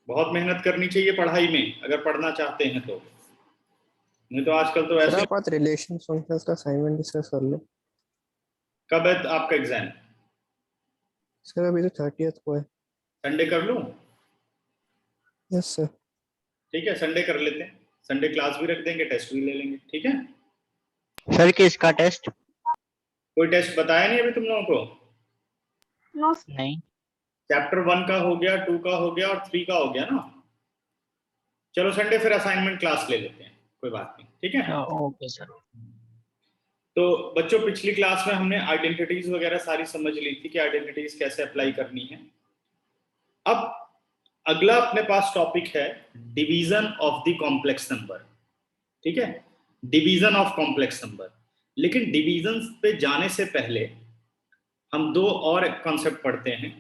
बहुत मेहनत करनी चाहिए पढ़ाई में अगर पढ़ना चाहते हैं तो, नहीं तो आजकल तो सर ऐसे। आप आज रिलेशन फंक्शंस का असाइनमेंट डिस्कस कर लो। कब है आपका एग्जाम? सर अभी तो 30th को है। संडे कर लूं? Yes sir. ठीक है, संडे कर लेते हैं। संडे क्लास भी रख देंगे, टेस्ट भी ले लेंगे, ठीक है। सर किसका टेस्ट? कोई टेस्ट बताया नहीं अभी तुम लोगों को? नहीं। चैप्टर 1 का हो गया, 2 का हो गया और 3 का हो गया ना। चलो संडे फिर असाइनमेंट क्लास ले लेते हैं, कोई बात नहीं, ठीक है। Okay sir. तो बच्चों पिछली क्लास में हमने आइडेंटिटीज वगैरह सारी समझ ली थी कि आइडेंटिटीज कैसे अप्लाई करनी है। अब अगला अपने पास टॉपिक है division of the complex number, ठीक है, डिवीजन ऑफ कॉम्प्लेक्स नंबर। लेकिन डिवीजन पे जाने से पहले हम दो और कॉन्सेप्ट पढ़ते हैं,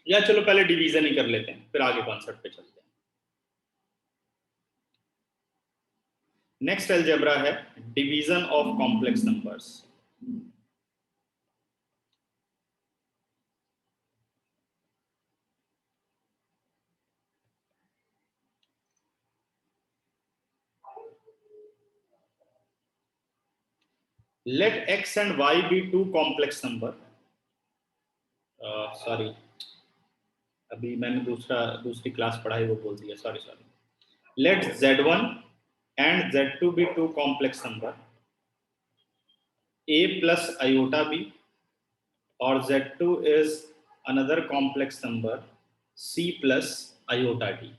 या चलो पहले डिवीजन ही कर लेते हैं फिर आगे कॉन्सेप्ट पे चलते हैं। नेक्स्ट अलजेब्रा है division of complex numbers. let x and y be two complex number, sorry अभी मैंने दूसरी क्लास पढ़ाई वो बोल दिया, sorry. let z1 and z2 be two complex number, a plus iota b, और z2 is another complex number c plus iota d।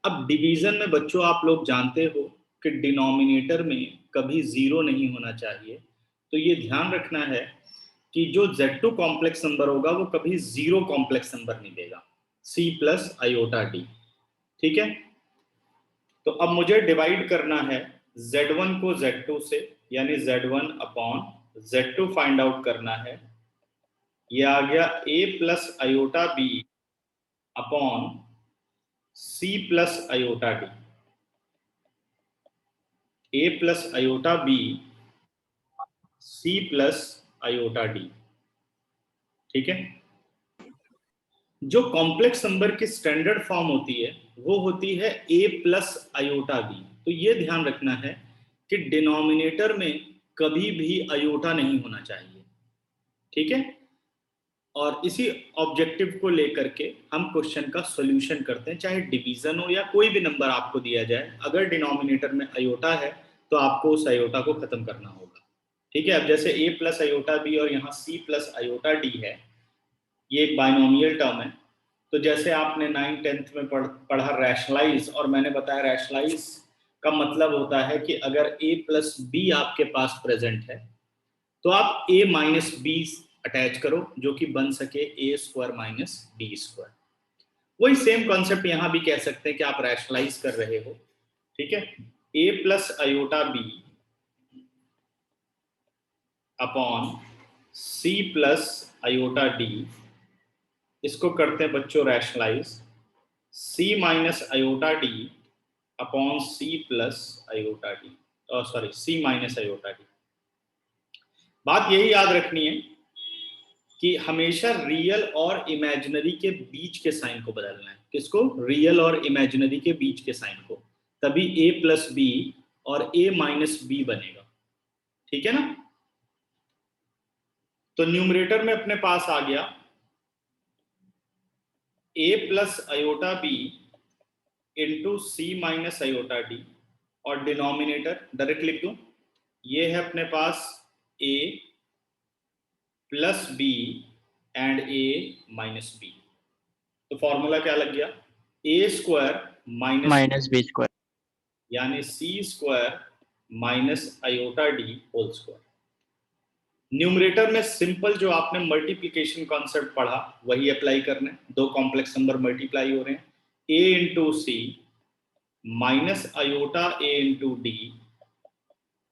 अब division में बच्चों आप लोग जानते हो कि डिनोमिनेटर में कभी जीरो नहीं होना चाहिए, तो ये ध्यान रखना है कि जो Z2 कॉम्प्लेक्स नंबर होगा वो कभी जीरो कॉम्प्लेक्स नंबर नहीं देगा, C प्लस आयोटा डी, ठीक है। तो अब मुझे डिवाइड करना है Z1 को Z2 से, यानी Z1 upon Z2 find out करना है। ये आ गया A plus iota b upon C plus iota d, A plus iota b C plus iota d, ठीक है। जो कॉम्प्लेक्स नंबर की स्टैंडर्ड फॉर्म होती है वो होती है a प्लस आयोटा बी। तो ये ध्यान रखना है कि डिनोमिनेटर में कभी भी आयोटा नहीं होना चाहिए, ठीक है। और इसी ऑब्जेक्टिव को लेकर के हम क्वेश्चन का सॉल्यूशन करते हैं, चाहे डिवीजन हो या कोई भी नंबर आपको दिया जाए, अगर डिनोमिनेटर में आयोटा है तो आपको उस आयोटा को खत्म करना होगा, ठीक है। अब जैसे a प्लस आयोटा बी और यहाँ c प्लस आयोटा डी है, ये एक बाइनोमियल टर्म है। तो जैसे आपने 9th-10th में पढ़ा रैशनलाइज, और मैंने बताया रैशनलाइज का मतलब होता है कि अगर a प्लस बी आपके पास प्रेजेंट है तो आप a माइनस बी अटैच करो, जो कि बन सके a square minus b square. वही सेम कॉन्सेप्ट यहां भी कह सकते हैं कि आप रैशनलाइज कर रहे हो, ठीक है। a plus iota b upon c plus iota d, इसको करते हैं बच्चों rationalize, c minus iota d upon c plus iota d, sorry c minus iota d. बात यही याद रखनी है कि हमेशा रियल और इमेजिनरी के बीच के साइन को बदलना है। किसको? रियल और इमेजिनरी के बीच के साइन को, तभी a प्लस बी और a माइनस बी बनेगा, ठीक है ना। तो न्यूमरेटर में अपने पास आ गया a plus iota b into C minus iota d, और डिनोमिनेटर डायरेक्ट लिख दूं, ये है अपने पास a plus b and a minus b. तो फॉर्मूला क्या लग गया? a square minus b square, यानी c square minus iota d whole square. Numerator में सिंपल जो आपने मल्टीप्लिकेशन कॉन्सेप्ट पढ़ा वही अप्लाई करना है। दो कॉम्प्लेक्स नंबर मल्टीप्लाई हो रहे हैं, a into C minus iota a into D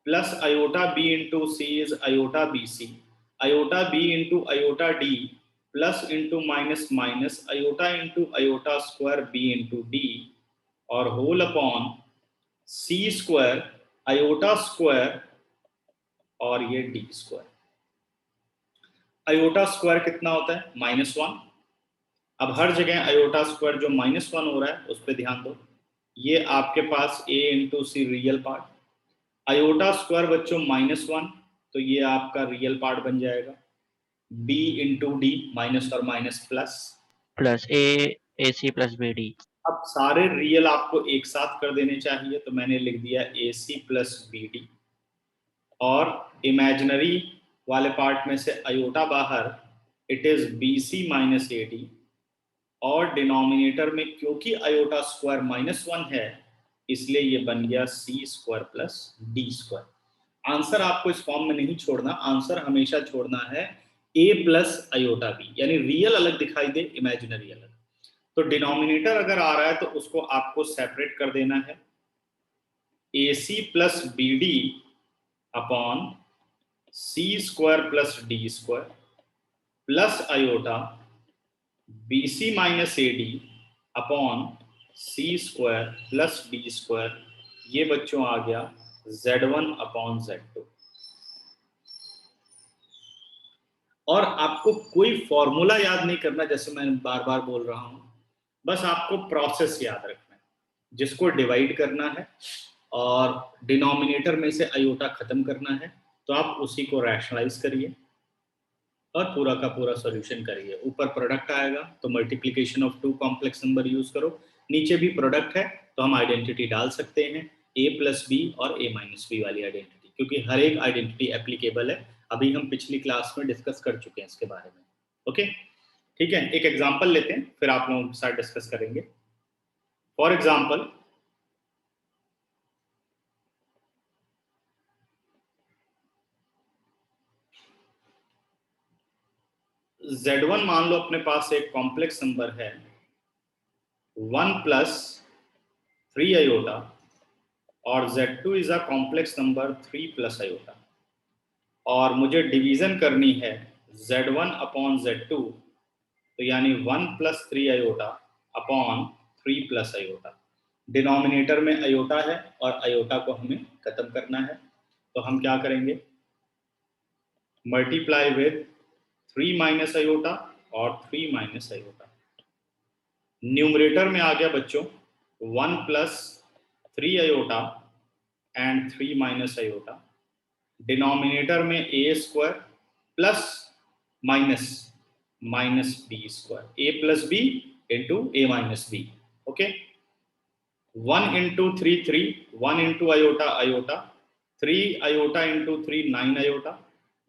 plus iota b into C is iota B C, iota b into iota D plus into minus minus iota into iota square b into D, और whole upon c square iota square और ये D square. Iota square कितना होता है? -1, अब हर जगह iota square जो -1 हो रहा है उस पर ध्यान दो। ये आपके पास a into c real part, iota square बच्चों -1, तो ये आपका रियल पार्ट बन जाएगा। b इंटू डी, माइनस और माइनस प्लस, प्लस ए सी प्लस बी डी। अब सारे रियल आपको एक साथ कर देने चाहिए, तो मैंने लिख दिया a C plus B d, और इमेजिनरी वाले पार्ट में से आयोटा बाहर, it is b C minus A d, और डिनोमिनेटर में क्योंकि आयोटा स्क्वायर -1 है इसलिए ये बन गया C square plus D square. Answer आपको इस फॉर्म में नहीं छोड़ना, आंसर हमेशा छोड़ना है a प्लस आयोटा बी, यानी रियल अलग दिखाई दे, इमेजिनरी अलग। तो डिनोमिनेटर अगर आ रहा है तो उसको आपको सेपरेट कर देना है, A C plus B D upon C square plus D square plus iota B C minus A D upon C square plus D square, ये बच्चों आ गया z1 अपॉन z2। और आपको कोई फॉर्मूला याद नहीं करना, जैसे मैं बार बार बोल रहा हूं, बस आपको प्रोसेस याद रखना है, जिसको डिवाइड करना है और डिनोमिनेटर में से आयोटा खत्म करना है, तो आप उसी को रैशनलाइज करिए और पूरा का पूरा सॉल्यूशन करिए। ऊपर प्रोडक्ट आएगा तो multiplication of two complex number use करो, नीचे भी प्रोडक्ट है तो हम आइडेंटिटी डाल सकते हैं, a प्लस बी और a माइनस बी वाली आइडेंटिटी, क्योंकि हर एक आइडेंटिटी एप्लीकेबल है। अभी हम पिछली क्लास में डिस्कस कर चुके हैं इसके बारे में। ओके, ठीक है, एक एग्जांपल लेते हैं फिर आप लोगों के साथ डिस्कस करेंगे। फॉर एग्जांपल, z1 मान लो अपने पास एक कॉम्प्लेक्स नंबर है 1 प्लस 3 आयोटा, और z2 is a complex number 3 plus iota, और मुझे डिवीजन करनी है z1 अपॉन z2, तो यानी 1 plus 3 iota upon 3 plus iota. Denominator में आयोटा है और आयोटा को हमें खत्म करना है, तो हम क्या करेंगे, मल्टीप्लाई विद 3 माइनस आयोटा और 3 माइनस आयोटा। न्यूमरेटर में आ गया बच्चों 1 plus 3 iota and 3 minus iota, denominator में a square plus minus minus b square, a plus b into a minus b. Okay, 1 into 3 3, 1 into iota iota, 3 iota into 3 9 iota,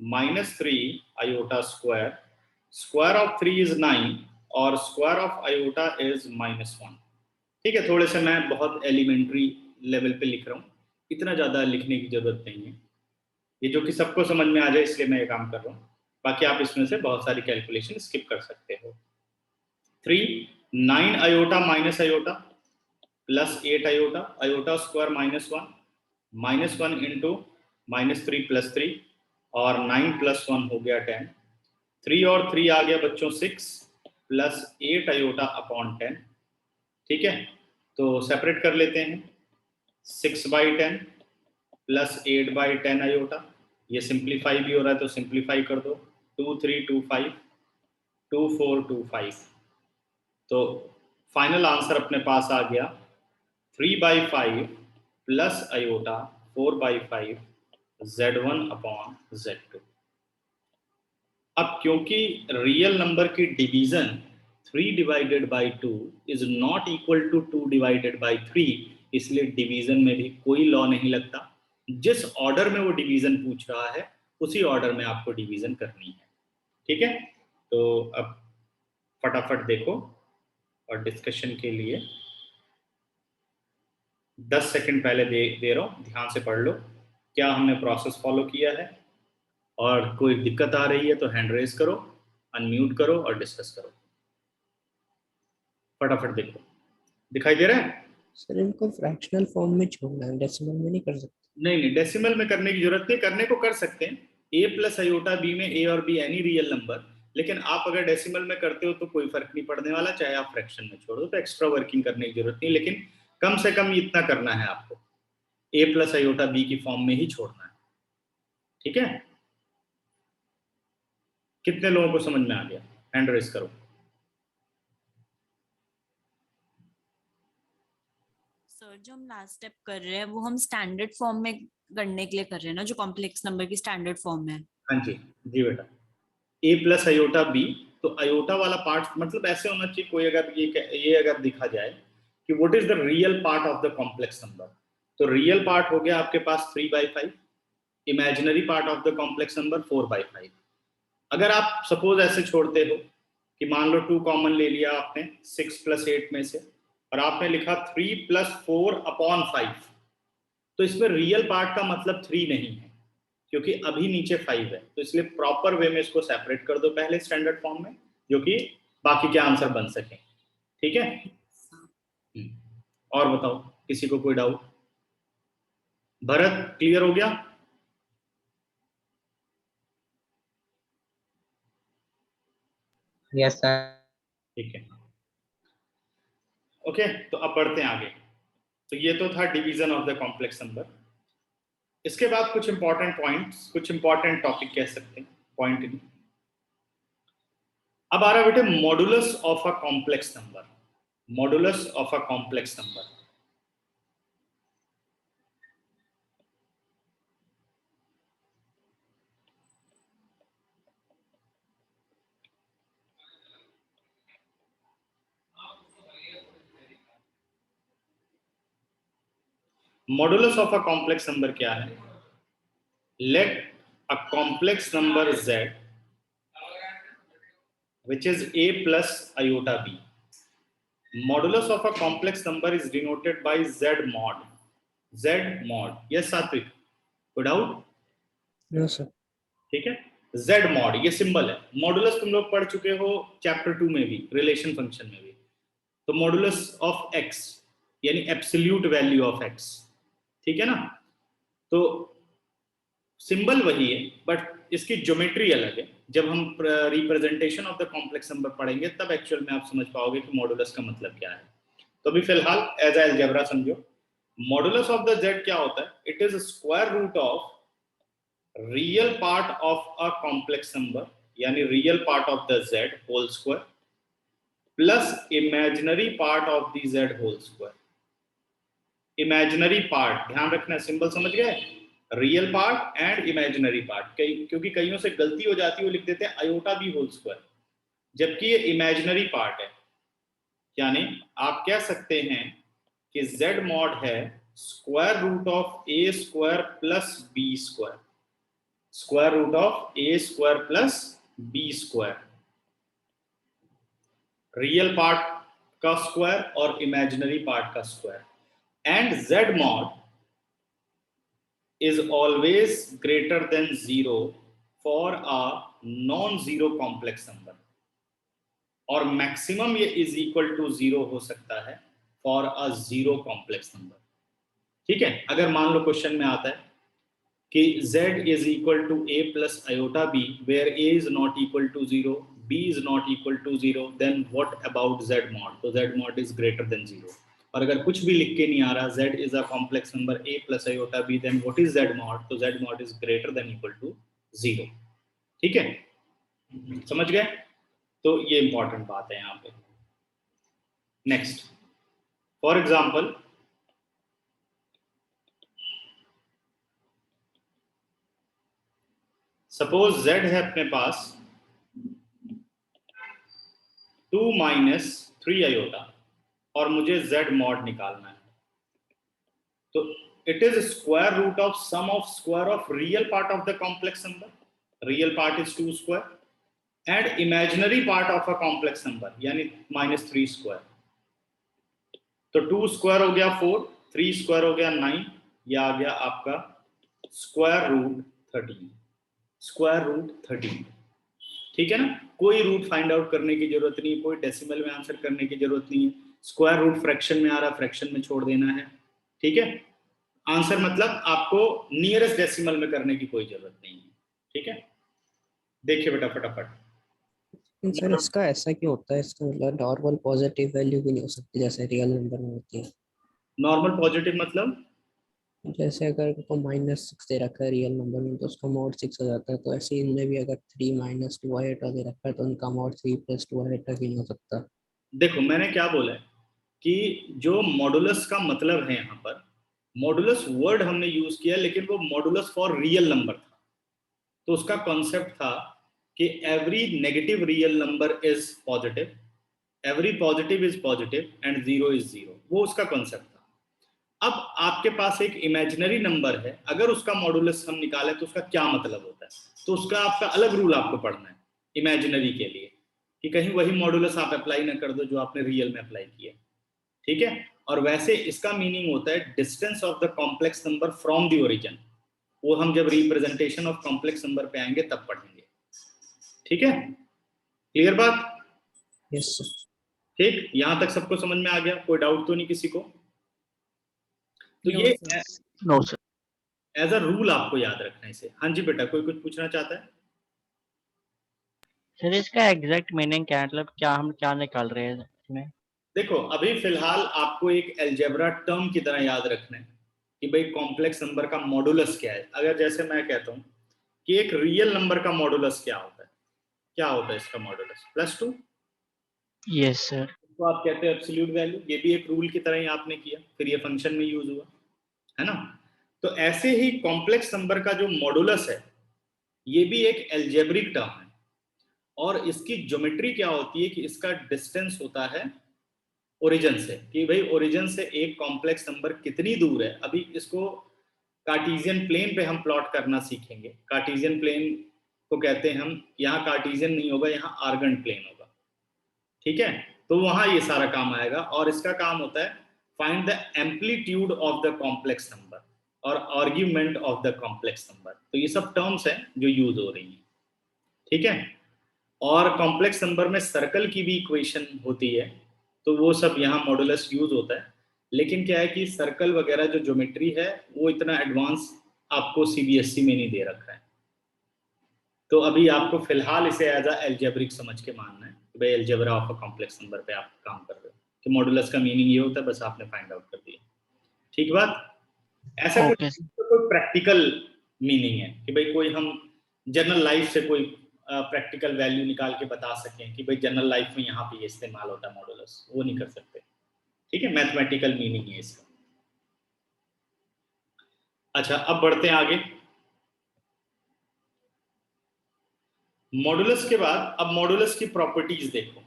minus 3 iota square, square of 3 is 9 और square of iota is -1। ठीक है, थोड़े से मैं बहुत elementary level पे लिख रहा हूँ, इतना ज़्यादा लिखने की जरूरत नहीं है, ये जो कि सबको समझ में आ जाए इसलिए मैं ये काम कर रहा हूँ। बाकी आप इसमें से बहुत सारी कैलकुलेशन स्किप कर सकते हो। 3 9 iota minus iota plus 8 iota, iota square -1 into -3 plus 3, और 9 प्लस 1 हो गया 10, 3 और 3 आ गया बच्चों 6 प्लस 8 आयोटा अपॉन 10। ठीक है, तो सेपरेट कर लेते हैं, 6/10 प्लस 8/10 आयोटा, ये सिंप्लीफाई भी हो रहा है तो सिंप्लीफाई कर दो, 2 3 2 5 2 4 2 5, तो फाइनल आंसर अपने पास आ गया 3/5 plus iota 4/5 z1 upon z2। अब क्योंकि रियल नंबर की division 3 divided by 2 is not equal to 2 divided by 3, इसलिए डिवीजन में भी कोई लॉ नहीं लगता। जिस ऑर्डर में वो डिवीजन पूछ रहा है उसी ऑर्डर में आपको डिवीजन करनी है। ठीक है, तो अब फटाफट देखो और डिस्कशन के लिए 10 सेकंड पहले दे रहा हूँ, ध्यान से पढ़ लो क्या हमने प्रोसेस फॉलो किया है, और कोई दिक्कत आ रही है तो हैंड रेज करो, अनम्यूट करो और डिस्कस करो। फटाफट देखो, दिखाई दे रहा है? सर इनको फ्रैक्शनल फॉर्म में छोड़ना है, डेसिमल में नहीं कर सकते। नहीं, डेसिमल में करने की जरूरत नहीं, करने को कर सकते हैं, a प्लस आयोटा b में a और b एनी रियल नंबर, लेकिन आप अगर डेसिमल में करते हो तो कोई फर्क नहीं पड़ने वाला, चाहे आप फ्रैक्शन में छोड़ो, तो एक्स्ट्रा वर्किंग करने की जरूरत नहीं, लेकिन कम से कम इतना करना है आपको, a प्लस आयोटा b की फॉर्म में ही छोड़ना है। ठीक है, कितने लोगों को समझ में आ गया? हैंड रेज करो। सर जो हम लास्ट स्टेप कर रहे हैं वो हम स्टैंडर्ड फॉर्म में करने के लिए कर रहे हैं ना, जो कॉम्प्लेक्स नंबर की स्टैंडर्ड फॉर्म है। हाँ जी, जी बेटा, ए प्लस आयोटा बी, तो आयोटा वाला पार्ट मतलब ऐसे होना चाहिए, कोई अगर ये अगर दिखा जाए कि what is the real part of the complex number, तो रियल पार्ट हो गया आपके पास 3/5, imaginary part of the complex number 4/5। अगर आप सपोज ऐसे छोड़ते हो कि मान लो 2 कॉमन ले लिया आपने 6 + 8 में से, और आपने लिखा 3 + 4/5, तो इसमें रियल पार्ट का मतलब 3 नहीं है, क्योंकि अभी नीचे 5 है, तो इसलिए प्रॉपर वे में इसको सेपरेट कर दो पहले स्टैंडर्ड फॉर्म में, जो कि बाकी के आंसर बन सके। ठीक है, और बताओ किसी को कोई डाउट? भरत क्लियर हो गया? Yes sir. ठीक है, ओके, तो अब बढ़ते हैं आगे। तो ये तो था division of the complex number. इसके बाद कुछ इंपॉर्टेंट पॉइंट्स, कुछ इंपॉर्टेंट टॉपिक कह सकते हैं, पॉइंट नहीं। अब आ रहा बेटे modulus of a complex number, modulus of a complex number. Modulus of a complex number क्या है? Let a complex number z which is a plus iota b. Modulus of a complex number is denoted by z mod. Z mod. Yes, Satvik. Good doubt? No sir. ठीक है, z mod ये symbol है। Modulus तुम लोग पढ़ चुके हो chapter 2 में भी, रिलेशन फंक्शन में भी। तो मॉडुलस ऑफ x यानी एब्सोल्यूट वैल्यू ऑफ x, ठीक है ना? तो सिंबल वही है, बट इसकी ज्योमेट्री अलग है। जब हम representation of the complex number पढ़ेंगे तब एक्चुअल में आप समझ पाओगे कि मॉडुलस का मतलब क्या है। तो अभी फिलहाल एज ए अलजेब्रा समझो, मॉडुलस ऑफ द z क्या होता है? It is square root of real part of a complex number, यानी real part of the z whole square plus imaginary part of the z whole square. Imaginary part ध्यान रखना, symbol समझ गए? Real part and imaginary part. क्योंकि कईयों से गलती हो जाती है, वो लिख देते हैं आयोटा बी होल स्क्वायर, जबकि ये इमेजिनरी पार्ट है। यानी आप कह सकते हैं कि z मॉड है square root of a square plus b square, square root of a square plus b square, real part का स्क्वायर और इमेजिनरी पार्ट का square. And z mod is always greater than 0 for a non-zero complex number, और maximum ये is equal to 0 हो सकता है for a zero complex number. ठीक है, अगर मान लो क्वेश्चन में आता है कि z is equal to a plus iota b where a is not equal to 0, b is not equal to 0, then what about z mod? तो z mod is greater than 0। और अगर कुछ भी लिख के नहीं आ रहा, z is a complex number a plus iota b, then what is z mod? तो z mod is greater than equal to 0। ठीक है, समझ गए? तो ये इंपॉर्टेंट बात है यहाँ पे। Next, for example suppose z है अपने पास 2 - 3 आयोटा, और मुझे z मॉड निकालना है। तो it is square root of sum of square of real part of the complex number, real part is 2 square and imaginary part of a complex number यानी -3 square. तो 2 square हो गया 4, 3 square हो गया 9, यह आ गया आपका स्क्वायर रूट 13, स्क्वायर रूट 13। ठीक है ना, कोई रूट फाइंड आउट करने की जरूरत नहीं, कोई डेसिमल में आंसर करने की जरूरत नहीं है। स्क्वायर रूट फ्रैक्शन में आ रहा, फ्रैक्शन में छोड़ देना है। ठीक है, आंसर मतलब आपको नियरेस्ट डेसिमल में करने की कोई जरूरत नहीं है। ठीक है, देखिए बेटा फटाफट। सर इसका ऐसा क्यों होता है? इसका मतलब नॉर्मल पॉजिटिव वैल्यू भी नहीं हो सकती जैसे रियल नंबर में होती है? नॉर्मल पॉजिटिव मतलब जैसे अगर को -6 दे रखा है रियल नंबर में तो उसका मॉड 6 हो जाता है, तो ऐसे ही इनमें भी अगर 3 - 2 आयोटा दे रखा है तो उनका मॉड 3 + 2 आयोटा भी नहीं हो सकता? देखो मैंने क्या बोला है कि जो मॉडुलस का मतलब है, यहाँ पर मॉडुलस वर्ड हमने यूज किया लेकिन वो मॉडुलस फॉर रियल नंबर था। तो उसका कॉन्सेप्ट था कि every negative real number is positive, every positive is positive and zero is zero, वो उसका कॉन्सेप्ट था। अब आपके पास एक इमेजिनरी नंबर है, अगर उसका मॉडुलस हम निकालें तो उसका क्या मतलब होता है, तो उसका आपका अलग रूल आपको पढ़ना है इमेजिनरी के लिए, कि कहीं वही मॉडुलस आप अप्लाई ना कर दो जो आपने रियल में अप्लाई किया। ठीक है, और वैसे इसका मीनिंग होता है distance of the complex number from the origin, वो हम जब रिप्रेजेंटेशन ऑफ कॉम्प्लेक्स नंबर पे आएंगे तब पढ़ेंगे। ठीक है, क्लियर बात? Yes sir. ठीक, यहां तक सबको समझ में आ गया? कोई डाउट तो नहीं किसी को? तो No, ये sir. No sir. As a rule आपको याद रखना है इसे। हाँ जी बेटा, कोई कुछ पूछना चाहता है? सर इसका एग्जैक्ट मीनिंग क्या है, मतलब क्या हम क्या निकाल रहे हैं इसमें? देखो, अभी फिलहाल आपको एक अलजेब्रा टर्म की तरह याद रखना है कि भाई कॉम्प्लेक्स नंबर का मॉडुलस क्या है। अगर जैसे मैं कहता हूं कि एक रियल नंबर का मॉडुलस क्या होता है, क्या होता है इसका मॉडुलस? +2। Yes sir. तो आप कहते हैं एब्सोल्यूट वैल्यू, ये भी एक रूल की तरह ही आपने किया, फिर ये फंक्शन में यूज हुआ, है ना? तो ऐसे ही कॉम्प्लेक्स नंबर का जो मॉडुलस है ये भी एक अलजेब्रिक टर्म है, और इसकी ज्योमेट्री क्या होती है कि इसका डिस्टेंस होता है ओरिजिन से, कि भाई ओरिजिन से एक कॉम्प्लेक्स नंबर कितनी दूर है। अभी इसको कार्टेशियन प्लेन पे हम प्लॉट करना सीखेंगे। कार्टेशियन प्लेन को कहते हैं हम, यहाँ कार्टेशियन नहीं होगा, यहाँ आर्गन प्लेन होगा। ठीक है, तो वहां ये सारा काम आएगा, और इसका काम होता है find the amplitude of the complex number और argument of the complex number. तो ये सब टर्म्स हैं जो यूज हो रही हैं। ठीक है, और कॉम्प्लेक्स नंबर में सर्कल की भी इक्वेशन होती है, तो वो सब यहाँ मॉडुलस यूज होता है। लेकिन क्या है कि सर्कल वगैरह जो ज्योमेट्री है वो इतना एडवांस आपको सीबीएसई में नहीं दे रखा है, तो अभी आपको फिलहाल इसे एज अ एल्जेब्रिक समझ के मानना है कि भाई algebra of a complex number पे आप काम कर रहे हो, कि मॉडुलस का मीनिंग ये होता है, बस आपने फाइंड आउट कर दिया। ठीक बात? ऐसा ओके कुछ कोई प्रैक्टिकल मीनिंग है कि भाई कोई हम जनरल लाइफ से कोई प्रैक्टिकल वैल्यू निकाल के बता सकें कि भाई जनरल लाइफ में यहाँ पे ये इस्तेमाल होता है मॉडुलस, वो नहीं कर सकते। ठीक है, मैथमेटिकल मीनिंग है इसका। अच्छा, अब बढ़ते हैं आगे। मॉडुलस के बाद अब मॉडुलस की प्रॉपर्टीज देखो,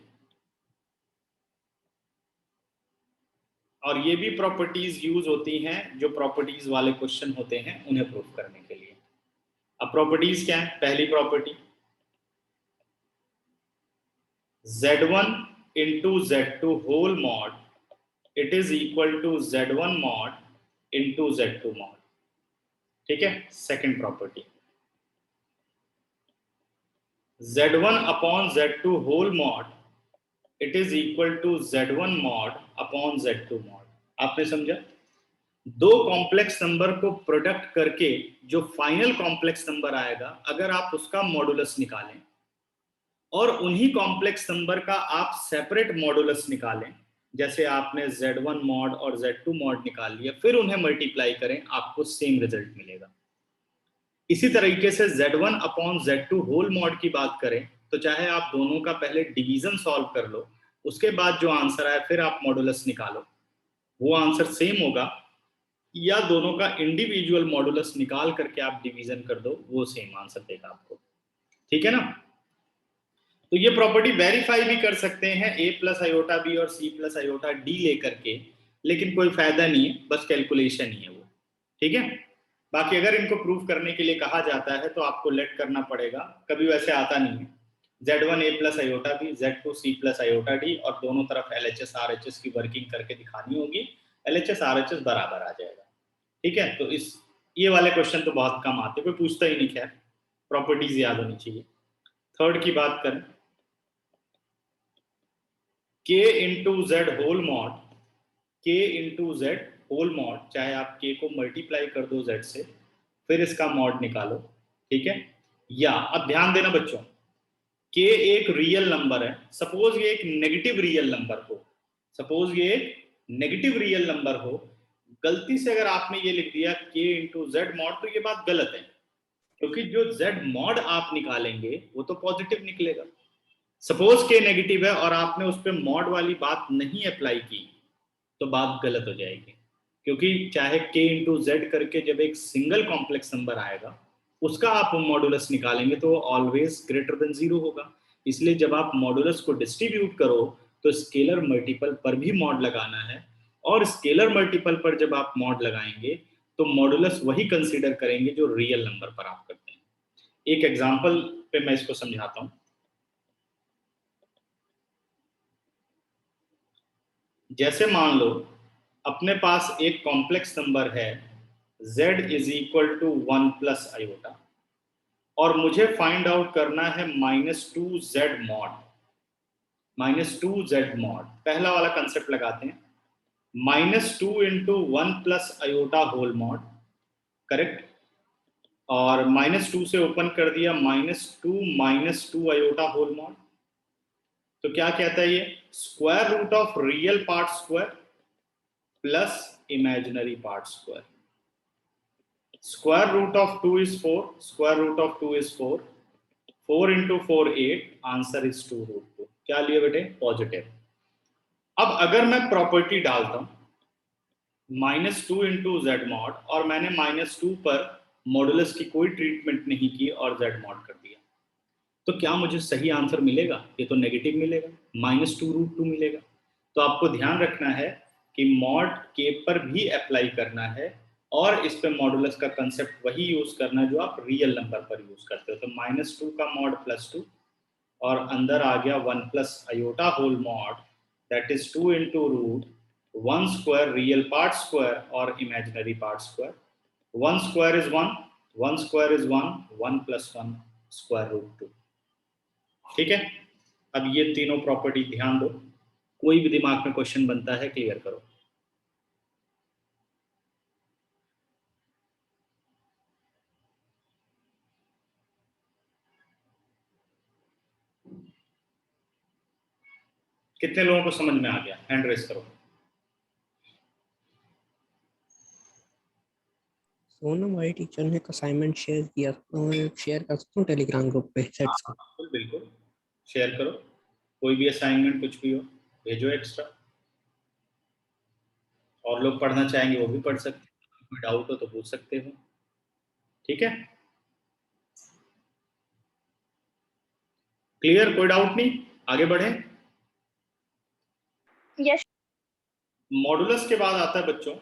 और ये भी प्रॉपर्टीज यूज होती हैं जो प्रॉपर्टीज वाले क्वेश्चन होते हैं उन्हें प्रूव करने के लिए। अब प्रॉपर्टीज क्या है? पहली property, Z1 into Z2 whole mod, it is equal to Z1 mod into Z2 mod। ठीक है, second property, Z1 upon Z2 whole mod, it is equal to Z1 mod upon Z2 mod। आपने समझा? दो complex number को product करके जो final complex number आएगा, अगर आप उसका मॉडुलस निकालें और उन्हीं कॉम्प्लेक्स नंबर का आप सेपरेट मॉडुलस निकालें, जैसे आपने Z1 मॉड और Z2 मॉड निकाल लिया, फिर उन्हें मल्टीप्लाई करें, आपको सेम रिजल्ट मिलेगा। इसी तरीके से Z1 upon Z2 whole mod की बात करें तो चाहे आप दोनों का पहले डिवीजन सॉल्व कर लो, उसके बाद जो आंसर आए फिर आप मॉडुलस निकालो, वो आंसर सेम होगा, या दोनों का इंडिविजुअल मॉडुलस निकाल करके आप डिवीजन कर दो, वो सेम आंसर देगा आपको। ठीक है ना? तो ये प्रॉपर्टी वेरीफाई भी कर सकते हैं a प्लस आयोटा बी और c प्लस आयोटा डी लेकर के, लेकिन कोई फायदा नहीं है, बस कैलकुलेशन ही है वो। ठीक है, बाकी अगर इनको प्रूव करने के लिए कहा जाता है तो आपको लेट करना पड़ेगा, कभी वैसे आता नहीं है। Z1 a plus iota b, Z2 c plus iota d, और दोनों तरफ LHS RHS की वर्किंग करके दिखानी होगी, LHS RHS बराबर आ जाएगा। ठीक है, तो इस ये वाले क्वेश्चन तो बहुत कम आते, कोई पूछता ही नहीं, खैर प्रॉपर्टीज याद होनी चाहिए। थर्ड की बात करें, k into z whole mod, k into z whole mod, चाहे आप k को मल्टीप्लाई कर दो z से, फिर इसका मॉड निकालो। ठीक है, या अब ध्यान देना बच्चों, k एक रियल नंबर है, सपोज ये एक नेगेटिव रियल नंबर हो, सपोज ये एक नेगेटिव रियल नंबर हो, गलती से अगर आपने ये लिख दिया k इंटू जेड मॉड, तो ये बात गलत है, क्योंकि जो z मॉड आप निकालेंगे वो तो पॉजिटिव निकलेगा। सपोज k नेगेटिव है और आपने उस पर मॉड वाली बात नहीं अप्लाई की, तो बात गलत हो जाएगी, क्योंकि चाहे k इंटू जेड करके जब एक सिंगल कॉम्प्लेक्स नंबर आएगा उसका आप मॉडुलस निकालेंगे तो ऑलवेज ग्रेटर देन 0 होगा। इसलिए जब आप मॉडुलस को डिस्ट्रीब्यूट करो तो स्केलर मल्टीपल पर भी मॉड लगाना है, और स्केलर मल्टीपल पर जब आप मॉड लगाएंगे तो मॉडुलस वही कंसीडर करेंगे जो रियल नंबर पर आप करते हैं। एक एग्जांपल पे मैं इसको समझाता हूं। जैसे मान लो अपने पास एक कॉम्प्लेक्स नंबर है z is equal to 1 plus iota, और मुझे फाइंड आउट करना है -2z मॉड। -2z मॉड, पहला वाला कंसेप्ट लगाते हैं, -2 into 1 plus iota whole mod, correct, और -2 से ओपन कर दिया -2 आयोटा होल मॉड। तो क्या कहता है ये, square root of real part square plus imaginary part square. Square root of 2 is 4, square root of 2 is 4, 4 into 4 8, answer is 2 root 2। क्या लिए बेटे, पॉजिटिव। अब अगर मैं प्रॉपर्टी डालता हूं -2 इंटू जेड मॉड, और मैंने -2 पर मॉडुलस की कोई ट्रीटमेंट नहीं की और जेड मॉड कर दिया, तो क्या मुझे सही आंसर मिलेगा? ये तो नेगेटिव मिलेगा, -2 रूट 2 मिलेगा। तो आपको ध्यान रखना है कि मॉड के पर भी अप्लाई करना है, और इस पे मॉडुलस का कंसेप्ट वही यूज करना है जो आप रियल नंबर पर यूज करते हो। तो -2 का मॉड +2, और अंदर आ गया 1 plus iota whole mod, that is 2 into root 1 square real part square और imaginary part square. 1 square is 1, 1 square is 1, 1 plus 1 square root 2। ठीक है, अब ये तीनों प्रॉपर्टी ध्यान दो, कोई भी दिमाग में क्वेश्चन बनता है क्लियर करो। कितने लोगों को समझ में आ गया, हैंड रेस करो। सोनम भाई टीचर ने एक असाइनमेंट शेयर किया, तो मैं शेयर कर सकता हूँ टेलीग्राम ग्रुप पे सेट्स का? बिल्कुल बिल्कुल, शेयर करो, कोई भी असाइनमेंट कुछ भी हो भेजो एक्स्ट्रा, और लोग पढ़ना चाहेंगे वो भी पढ़ सकते हैं, कोई डाउट हो तो पूछ सकते हो। ठीक है, क्लियर, कोई डाउट नहीं, आगे बढ़े। यस। मॉडुलस के बाद आता है बच्चों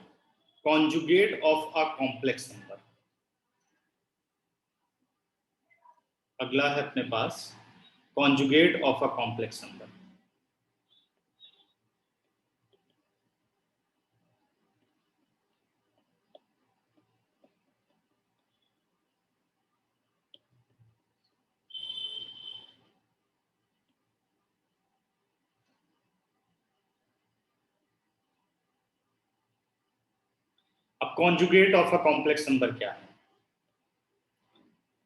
conjugate of a complex number. अगला है अपने पास conjugate of a complex number. अब conjugate of a complex number क्या है?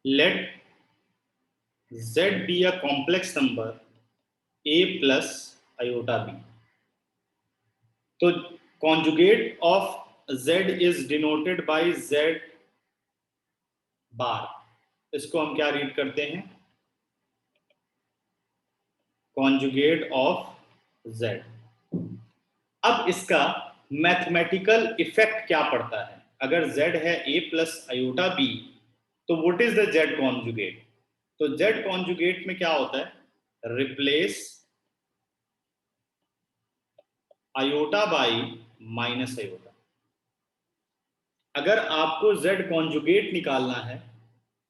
Let z be a complex number a plus iota b। तो conjugate of z is denoted by z बार, इसको हम क्या रीड करते हैं, conjugate of z। अब इसका मैथमेटिकल इफेक्ट क्या पड़ता है? अगर z है a प्लस आयोटा b, तो what is the z conjugate? तो z कॉन्जुगेट में क्या होता है, replace iota by minus iota. अगर आपको z कॉन्जुगेट निकालना है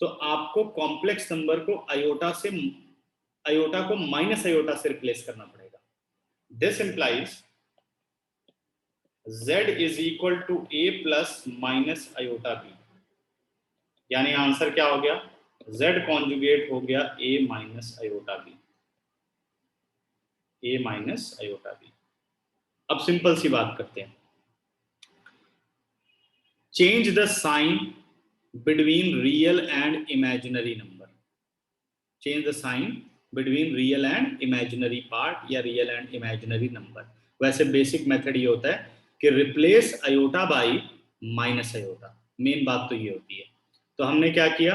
तो आपको कॉम्प्लेक्स नंबर को आयोटा को माइनस आयोटा से रिप्लेस करना पड़ेगा। This implies z is equal to a plus minus iota b, यानी आंसर क्या हो गया, z कॉन्जुगेट हो गया a minus iota b, a minus iota b। अब सिंपल सी बात करते हैं, change the sign between real and imaginary number. Change the sign between real and imaginary part या रियल एंड इमेजिनरी नंबर। वैसे basic method ये होता है कि replace iota by minus iota, main बात तो ये होती है। तो हमने क्या किया,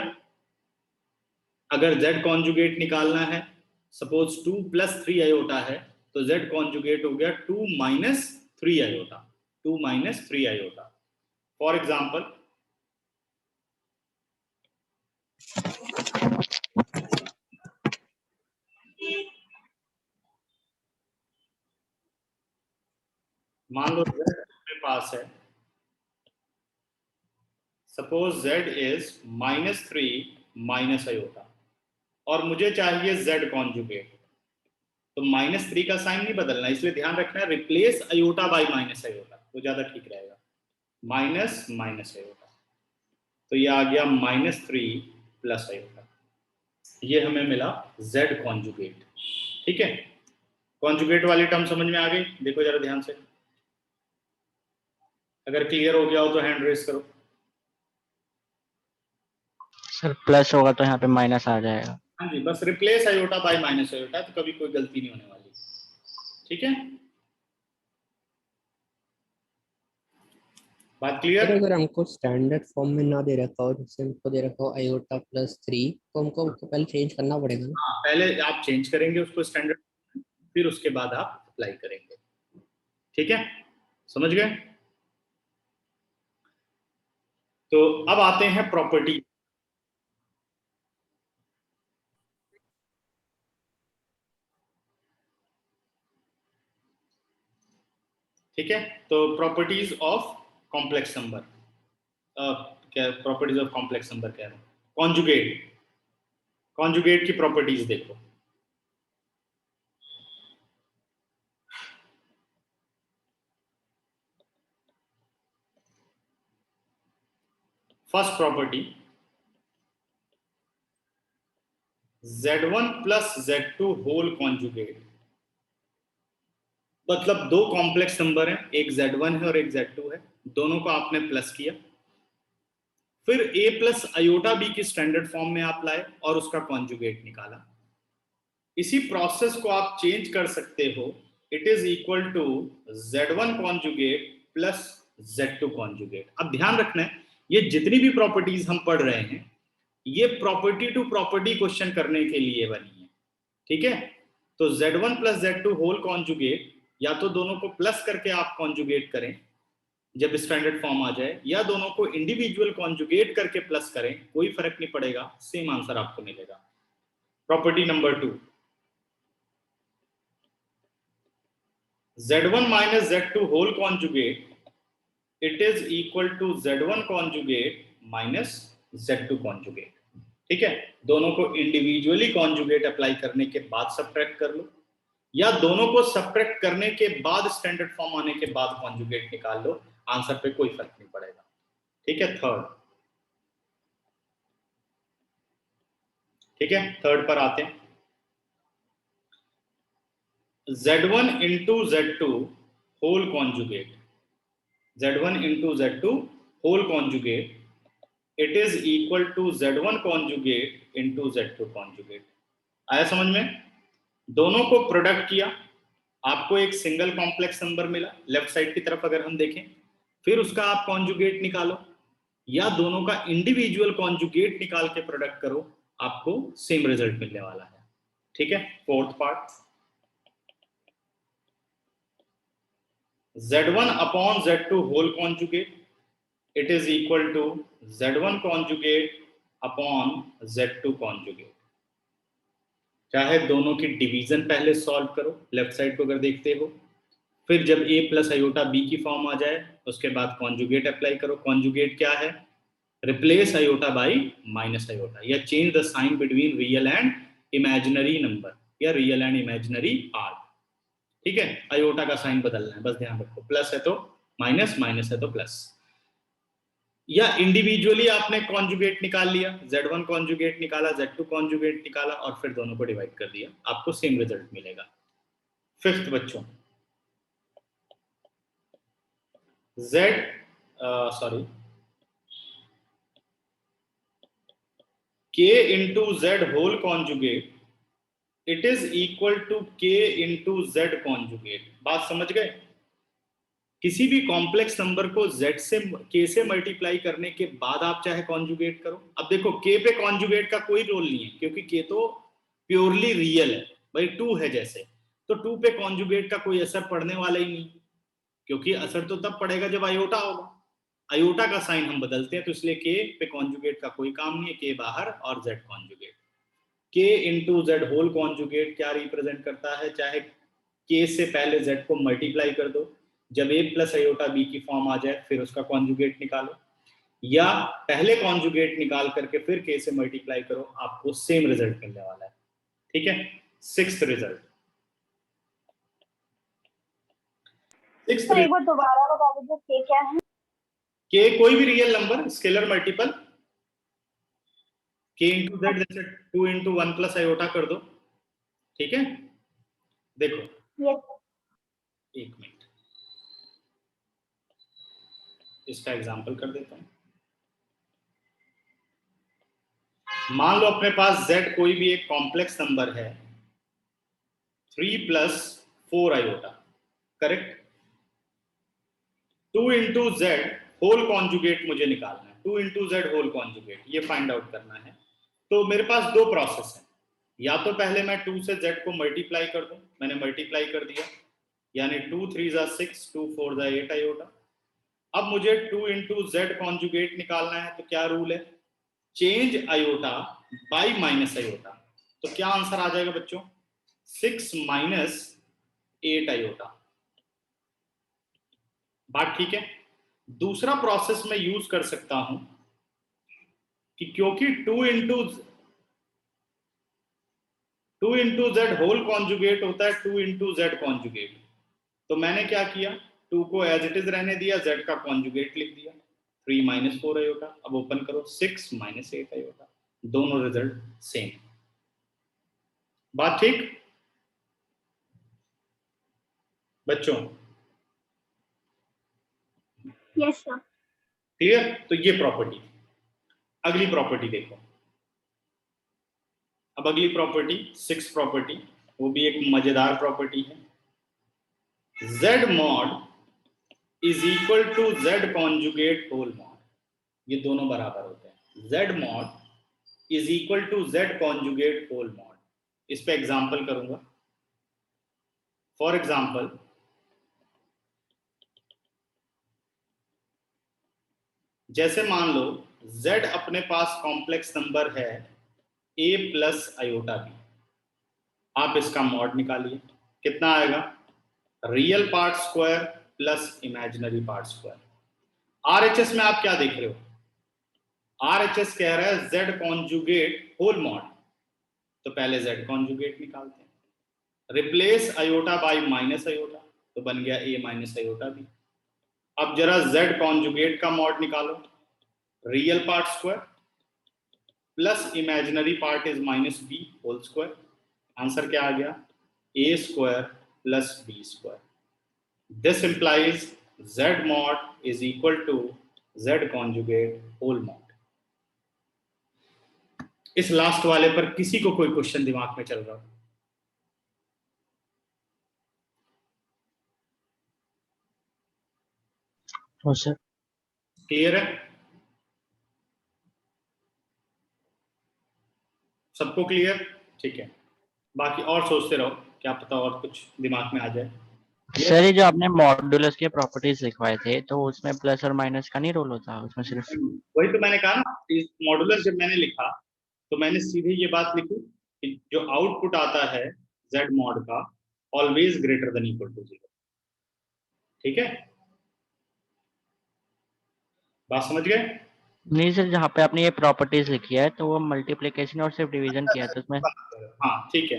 अगर z कॉन्जुगेट निकालना है, सपोज 2 प्लस 3 आयोटा है, तो z कॉन्जुगेट हो गया 2 minus 3 iota, 2 minus 3 iota. For example, मान लो z मेरे पास है, suppose z is -3 minus iota और मुझे चाहिए z कॉन्जुगेट, तो -3 का साइन नहीं बदलना, इसलिए ध्यान रखना है replace iota bye minus iota, वो ज्यादा ठीक रहेगा। माइनस माइनस iota, तो ये आ गया -3 प्लस iota, ये हमें मिला z कॉन्जुगेट। ठीक है, कॉन्जुगेट वाली टर्म समझ में आ गई? देखो जरा ध्यान से, अगर क्लियर हो गया हो तो हैंड रेस करो। सर प्लस होगा तो यहाँ पे माइनस आ जाएगा। हाँ जी, बस replace iota by minus iota, तो कभी कोई गलती नहीं होने वाली। ठीक है, बात फिर क्लियर? अगर हमको स्टैंडर्ड फॉर्म में ना दे रखा हो, जैसे हमको दे रखा हो आयोटा +3, तो हमको पहले चेंज करना पड़ेगा ना? हाँ, पहले आप चेंज करेंगे उसको स्टैंडर्ड, फिर उसके बाद आप अप्लाई करेंगे। ठीक है, समझ गए? तो अब आते हैं प्रॉपर्टी। ठीक है, तो प्रॉपर्टीज ऑफ कॉम्प्लेक्स नंबर, क्या प्रॉपर्टीज ऑफ कॉम्प्लेक्स नंबर कह रहे हैं, कॉन्जुगेट, कॉन्जुगेट की प्रॉपर्टीज देखो। First property, Z1 plus Z2 whole conjugate, मतलब दो कॉम्प्लेक्स नंबर हैं, एक Z1 है और एक Z2 है, दोनों को आपने प्लस किया, फिर a प्लस आयोटा बी की स्टैंडर्ड फॉर्म में आप लाए और उसका कॉन्जुगेट निकाला। इसी प्रोसेस को आप चेंज कर सकते हो, it is equal to Z1 conjugate plus Z2 conjugate. अब ध्यान रखना है, ये जितनी भी प्रॉपर्टीज हम पढ़ रहे हैं, ये प्रॉपर्टी टू प्रॉपर्टी क्वेश्चन करने के लिए बनी है। ठीक है, तो Z1 plus Z2 whole conjugate, या तो दोनों को प्लस करके आप कॉन्जुगेट करें जब स्टैंडर्ड फॉर्म आ जाए, या दोनों को इंडिविजुअल कॉन्जुगेट करके प्लस करें, कोई फर्क नहीं पड़ेगा, सेम आंसर आपको मिलेगा। Property number 2, Z1 minus Z2 whole conjugate, it is equal to Z1 conjugate minus Z2 conjugate। ठीक है, दोनों को इंडिविजुअली कॉन्जुगेट अप्लाई करने के बाद सब्ट्रैक्ट कर लो, या दोनों को सब्ट्रैक्ट करने के बाद स्टैंडर्ड फॉर्म आने के बाद कॉन्जुगेट निकाल लो, आंसर पे कोई फर्क नहीं पड़ेगा। ठीक है, थर्ड, ठीक है, थर्ड पर आते हैं, Z1 into Z2 whole conjugate, Z1 into Z2 whole conjugate, it is equal to Z1 conjugate into Z2 conjugate। आया समझ में? दोनों को प्रोडक्ट किया, आपको एक सिंगल कॉम्प्लेक्स नंबर मिला, लेफ्ट साइड की तरफ अगर हम देखें, फिर उसका आप कॉन्जुगेट निकालो, या दोनों का इंडिविजुअल कॉन्जुगेट निकाल के प्रोडक्ट करो, आपको सेम रिजल्ट मिलने वाला है। ठीक है, fourth part, Z1 upon Z2 whole conjugate, it is equal to Z1 conjugate upon Z2 conjugate। चाहे दोनों की डिवीजन पहले सॉल्व करो, लेफ्ट साइड को अगर देखते हो, फिर जब a प्लस आयोटा b की फॉर्म आ जाए, उसके बाद कॉन्जुगेट अप्लाई करो। कॉन्जुगेट क्या है? Replace iota by minus iota, या change the sign between real and imaginary number, या रियल एंड इमेजिनरी पार्ट। ठीक है, आयोटा का साइन बदलना है, बस ध्यान रखो, प्लस है तो माइनस, माइनस है तो प्लस। या इंडिविजुअली आपने कॉन्जुगेट निकाल लिया, Z1 कॉन्जुगेट निकाला, Z2 कॉन्जुगेट निकाला, और फिर दोनों को डिवाइड कर दिया, आपको सेम रिजल्ट मिलेगा। फिफ्थ बच्चों, K into Z whole conjugate, it is equal to K into Z conjugate। बात समझ गए? किसी भी कॉम्प्लेक्स नंबर को Z से K से मल्टीप्लाई करने के बाद आप चाहे कॉन्जुगेट करो। अब देखो, K पे कॉन्जुगेट का कोई रोल नहीं है, क्योंकि K तो प्योरली रियल है, भाई 2 है जैसे, तो 2 पे कॉन्जुगेट का कोई असर पड़ने वाला ही नहीं, क्योंकि असर तो तब पड़ेगा जब आयोटा होगा। आयोटा का साइन हम बदलते हैं, तो इसलिए के पे कॉन्जुगेट का कोई काम नहीं है, के बाहर और जेड कॉन्जुगेट। के इंटू जेड होल कॉन्जुगेट क्या रिप्रेजेंट करता है, चाहे के से पहले जेड को मल्टीप्लाई कर दो, जब ए प्लस आयोटा बी की फॉर्म आ जाए फिर उसका कॉन्जुगेट निकालो, या पहले कॉन्जुगेट निकाल करके फिर के से मल्टीप्लाई करो, आपको सेम रिजल्ट मिलने वाला है। ठीक है, सिक्स्थ रिजल्ट। सिक्स्थ एक बार दोबारा बता दीजिए के क्या है? के कोई भी रियल नंबर स्केलर मल्टीपल, के इंटू जेड, जैसे 2 इंटू 1 प्लस आयोटा कर दो। ठीक है, देखो यस एक मिनट, इसका एग्जांपल कर देता हूं। मान लो अपने पास z कोई भी एक कॉम्प्लेक्स नंबर है 3 plus 4 iota, correct. 2 into z whole conjugate मुझे निकालना है, 2 इंटू जेड होल कॉन्जुगेट ये फाइंड आउट करना है। तो मेरे पास दो प्रोसेस है, या तो पहले मैं 2 से z को मल्टीप्लाई कर दूं, मैंने मल्टीप्लाई कर दिया, यानी 2 3 जा 6, 2 4 जा 8 आयोटा। अब मुझे 2 इंटू जेड कॉन्जुगेट निकालना है, तो क्या रूल है, change iota by minus iota. तो क्या आंसर आ जाएगा बच्चों, 6 माइनस 8 आयोटा। बात ठीक है। दूसरा प्रोसेस मैं यूज कर सकता हूं कि क्योंकि 2 इंटू जेड होल कॉन्जुगेट होता है 2 इंटू जेड कॉन्जुगेट, तो मैंने क्या किया, 2 को एज इट इज रहने दिया, जेड का कॉन्जुगेट लिख दिया, 3 माइनस 4 आयोटा। अब ओपन करो, 6 माइनस 8 आयोटा, दोनों रिजल्ट सेम। बात ठीक बच्चों, यस सर। क्लियर। तो ये प्रॉपर्टी। अगली प्रॉपर्टी देखो, अब अगली प्रॉपर्टी 6 प्रॉपर्टी, वो भी एक मजेदार प्रॉपर्टी है। z mod is equal to z conjugate whole mod, ये दोनों बराबर होते हैं। z mod is equal to z conjugate whole mod. इस पे एग्जांपल करूंगा। फॉर एग्जांपल, जैसे मान लो z अपने पास कॉम्प्लेक्स नंबर है a प्लस आयोटा बी, आप इसका मॉड निकालिए, कितना आएगा, real part square plus imaginary part square. RHS में आप क्या देख रहे हो, आरएचएस कह रहा है z कॉन्जुगेट होल मॉड, तो पहले z कॉन्जुगेट निकालते हैं, replace iota by minus iota, तो बन गया a माइनस आयोटा बी। अब जरा z कॉन्जुगेट का मॉड निकालो, real part square plus imaginary part is minus B whole square, answer क्या आ गया, a square plus b square. This implies z mod is equal to z conjugate whole mod। इस last वाले पर किसी को कोई क्वेश्चन दिमाग में चल रहा हो? हो सर। क्लियर है सबको, क्लियर? ठीक है, बाकी और सोचते रहो, क्या पता और कुछ दिमाग में आ जाए। सर ये जो आपने मॉड्यूलस के प्रॉपर्टीज लिखवाए थे तो उसमें प्लस और माइनस का नहीं रोल होता, उसमें सिर्फ वही तो मैंने कहा ना, इस मॉडुलस जब मैंने लिखा तो मैंने सीधे ये बात लिखी कि जो आउटपुट आता है z मॉड का always greater than equal to 0। ठीक है, बात समझ गए? नहीं सर, जहाँ पे आपने ये प्रॉपर्टीज लिखी है तो वो मल्टीप्लिकेशन और सिर्फ डिवीजन किया है तो उसमें हाँ ठीक है,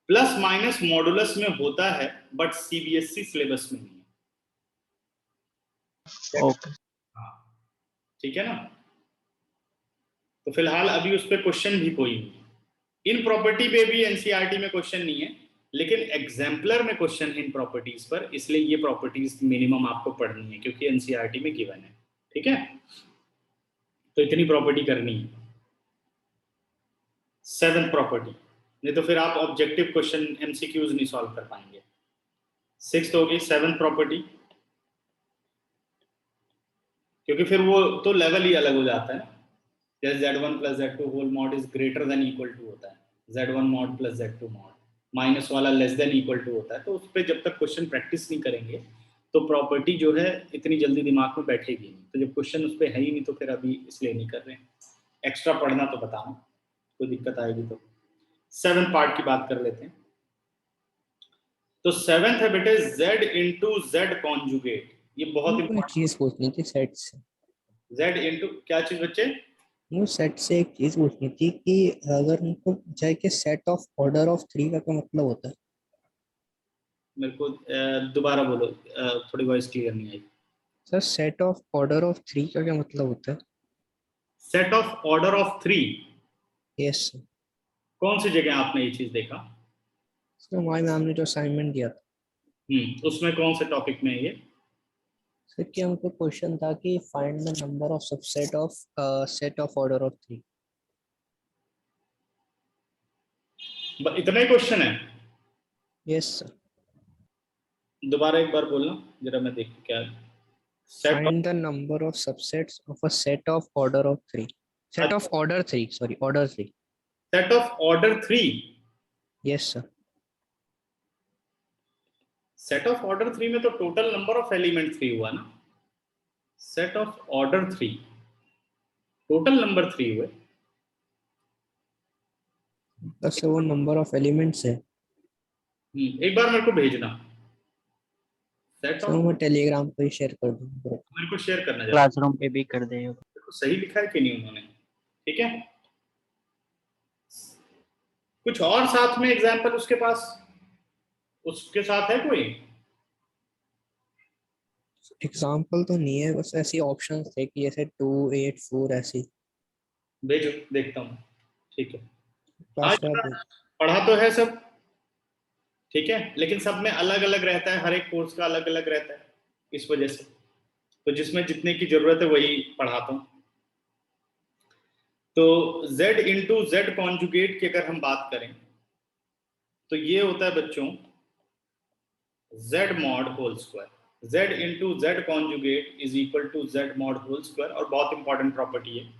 प्लस माइनस मॉडुलस में होता है बट सीबीएसई सिलेबस में नहीं है। ओके। हाँ ठीक है ना, तो फिलहाल अभी उस पर क्वेश्चन भी कोई नहीं है। इन प्रॉपर्टी पे भी एनसीईआरटी में क्वेश्चन नहीं है, लेकिन एग्जाम्पलर में क्वेश्चन है इन प्रॉपर्टीज पर, इसलिए ये प्रॉपर्टीज मिनिमम आपको पढ़नी है क्योंकि एनसीईआरटी में गिवन है। ठीक है, तो इतनी प्रॉपर्टी करनी है। 7th प्रॉपर्टी, नहीं तो फिर आप ऑब्जेक्टिव क्वेश्चन एमसीक्यूज नहीं सॉल्व कर पाएंगे। 6th होगी 7th प्रॉपर्टी, क्योंकि फिर वो तो लेवल ही अलग हो जाता है ना, जैसे z1 plus z2 whole mod is greater than equal to होता है, z1 mod plus z2 mod, minus वाला लेस देन इक्वल टू होता है, तो उस पर जब तक क्वेश्चन प्रैक्टिस नहीं करेंगे तो प्रॉपर्टी जो है इतनी जल्दी दिमाग में बैठेगी नहीं, तो जब क्वेश्चन उस पर है ही नहीं तो फिर अभी इसलिए नहीं कर रहे हैं। एक्स्ट्रा पढ़ना तो बताना, कोई दिक्कत आएगी तो। 7 पार्ट की बात कर लेते हैं। तो 7th है बेटे z इंटू जेड कॉन्जुगेट। ये बहुत कोई इंपॉर्टेंट। चीज पूछनी थी सेट से। z इंटू क्या चीज बच्चे? वो सेट से एक चीज पूछनी थी कि अगर हमको पूछा है कि सेट ऑफ ऑर्डर ऑफ 3 का क्या मतलब होता है। मेरे को दोबारा बोलो, थोड़ी वॉइस क्लियर नहीं आई। Sir set of order of 3 का क्या मतलब होता है। Set of order of 3 yes कौन सी जगह आपने ये चीज देखा? सर, हमारे मैम ने जो असाइनमेंट दिया था उसमें कौन से टॉपिक में है ये? सर कि हमको क्वेश्चन था कि find the number of subset of set of order of 3। इतना ही क्वेश्चन है? Yes sir. दोबारा एक बार बोलना जरा, मैं देखूं क्या set of. Find the number of subsets of a set of order of 3। Set of order 3, sorry order 3। Set of order 3। Yes sir. Set of order 3 में तो टोटल नंबर ऑफ एलिमेंट 3 हुआ ना। Set of order 3 total number 3 हुए। बस वो number of elements है। एक बार मेरे को भेजना सेट सर ऑफ। मैं टेलीग्राम पे शेयर कर दूंगा। मेरे को शेयर करना जरा, क्लासरूम पे भी कर दे। देखो सही लिखा है कि नहीं उन्होंने। ठीक है, कुछ और साथ में एग्जाम्पल उसके पास, उसके साथ है कोई? एग्जाम्पल तो नहीं है, बस ऐसी ऑप्शंस थे कि जैसे 2 8 4 ऐसी। भेजो देखता हूँ। ठीक है, क्लास आज में पढ़ा तो है सब, ठीक है, लेकिन सब में अलग अलग रहता है, हर एक कोर्स का अलग अलग रहता है, इस वजह से तो जिसमें जितने की जरूरत है वही पढ़ाता हूँ। तो z इंटू जेड कॉन्जुगेट की अगर हम बात करें तो ये होता है बच्चों z mod whole square. z into z conjugate is equal to z mod whole square. और बहुत इंपॉर्टेंट प्रॉपर्टी है,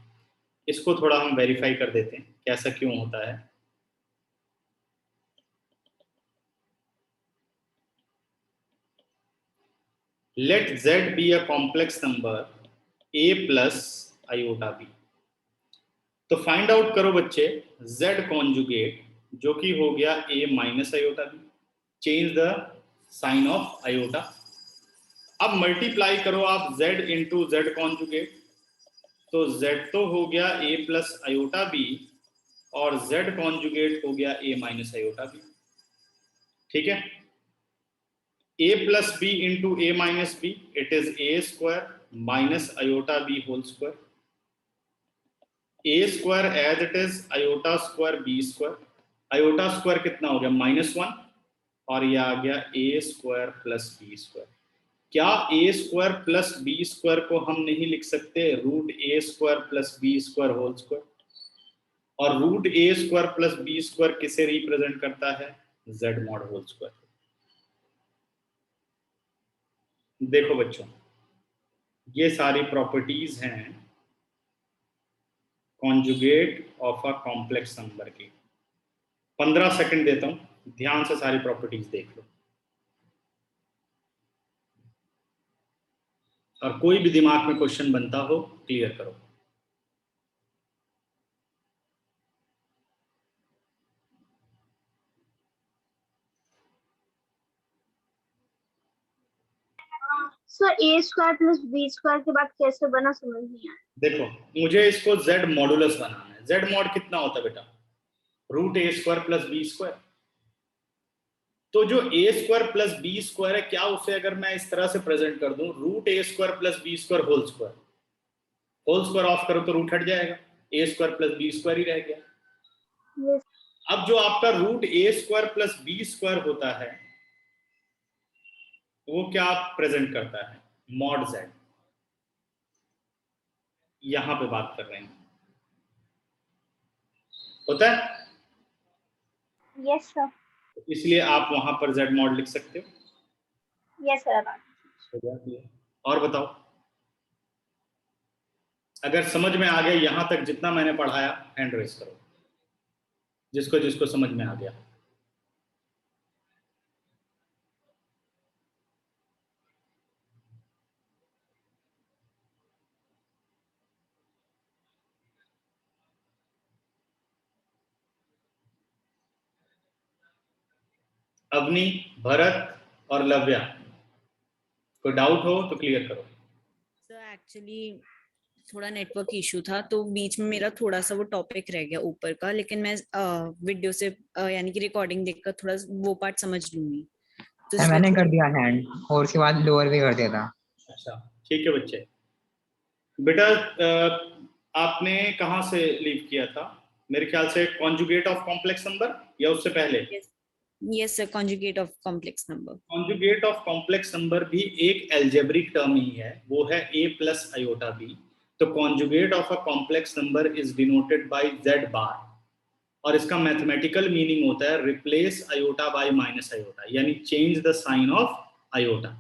इसको थोड़ा हम वेरीफाई कर देते हैं कैसा क्यों होता है। Let z be a complex number a plus iota b। तो फाइंड आउट करो बच्चे z कॉन्जुगेट, जो कि हो गया a minus iota b। Change the sign of iota. अब मल्टीप्लाई करो आप z इंटू जेड कॉन्जुगेट, तो z तो हो गया a प्लस आयोटा b और z कॉन्जुगेट हो गया a माइनस आयोटा b। ठीक है, a plus b into a minus b, it is a square minus iota b whole square. a square as it is iota square b square. Iota square कितना हो गया -1 और ये आ गया a square plus b square. क्या a square plus b square को हम नहीं लिख सकते root a square plus b square whole square? और root a square plus b square किसे रिप्रेजेंट करता है? z mod whole square. देखो बच्चों, ये सारी प्रॉपर्टीज हैं conjugate of a complex number की। 15 सेकंड देता हूं, ध्यान से सारी प्रॉपर्टीज देख लो और कोई भी दिमाग में क्वेश्चन बनता हो क्लियर करो। सर ए स्क्वायर प्लस बी स्क्वायर के बाद कैसे बना समझ नहीं आया। देखो, मुझे इसको z मॉडुलस बनाना है। z मॉड कितना होता है बेटा? Root a square plus B square. तो जो a square plus B square है, क्या उसे अगर मैं इस तरह से प्रेजेंट कर दूं root a square plus B square whole square, whole square of करो तो रूट हट जाएगा, a square plus B square ही रह गया। Yes. अब जो आपका root a square plus B square होता है वो क्या प्रेजेंट करता है? Mod z। यहां पे बात कर रहे हैं, होता है, यस सर। इसलिए आप वहां पर z मॉड लिख सकते हो। Yes sir. और बताओ, अगर समझ में आ गया यहां तक जितना मैंने पढ़ाया हैंड रेस करो, जिसको जिसको समझ में आ गया। अवनी, भरत और लव्या, कोई डाउट हो तो क्लियर करो। सर एक्चुअली थोड़ा नेटवर्क इशू था तो बीच में मेरा थोड़ा सा वो टॉपिक रह गया ऊपर का, लेकिन मैं वीडियो से यानी कि रिकॉर्डिंग देखकर थोड़ा वो पार्ट समझ लूंगी। तो सर मैंने कर दिया हैंड और उसके बाद लोअर भी कर दिया था। अच्छा ठीक है बच्चे। बेटा आपने कहाँ से लीव किया था? मेरे ख्याल से कॉन्जुगेट ऑफ कॉम्प्लेक्स नंबर या उससे पहले? Yes sir, conjugate of complex number. Conjugate of complex number भी एक एल्जेब्रिक टर्म ही है, वो है a प्लस आयोटा b। तो conjugate of a complex number is denoted by z bar, और इसका मैथमेटिकल मीनिंग होता है replace iota by minus iota, यानी change the sign of iota,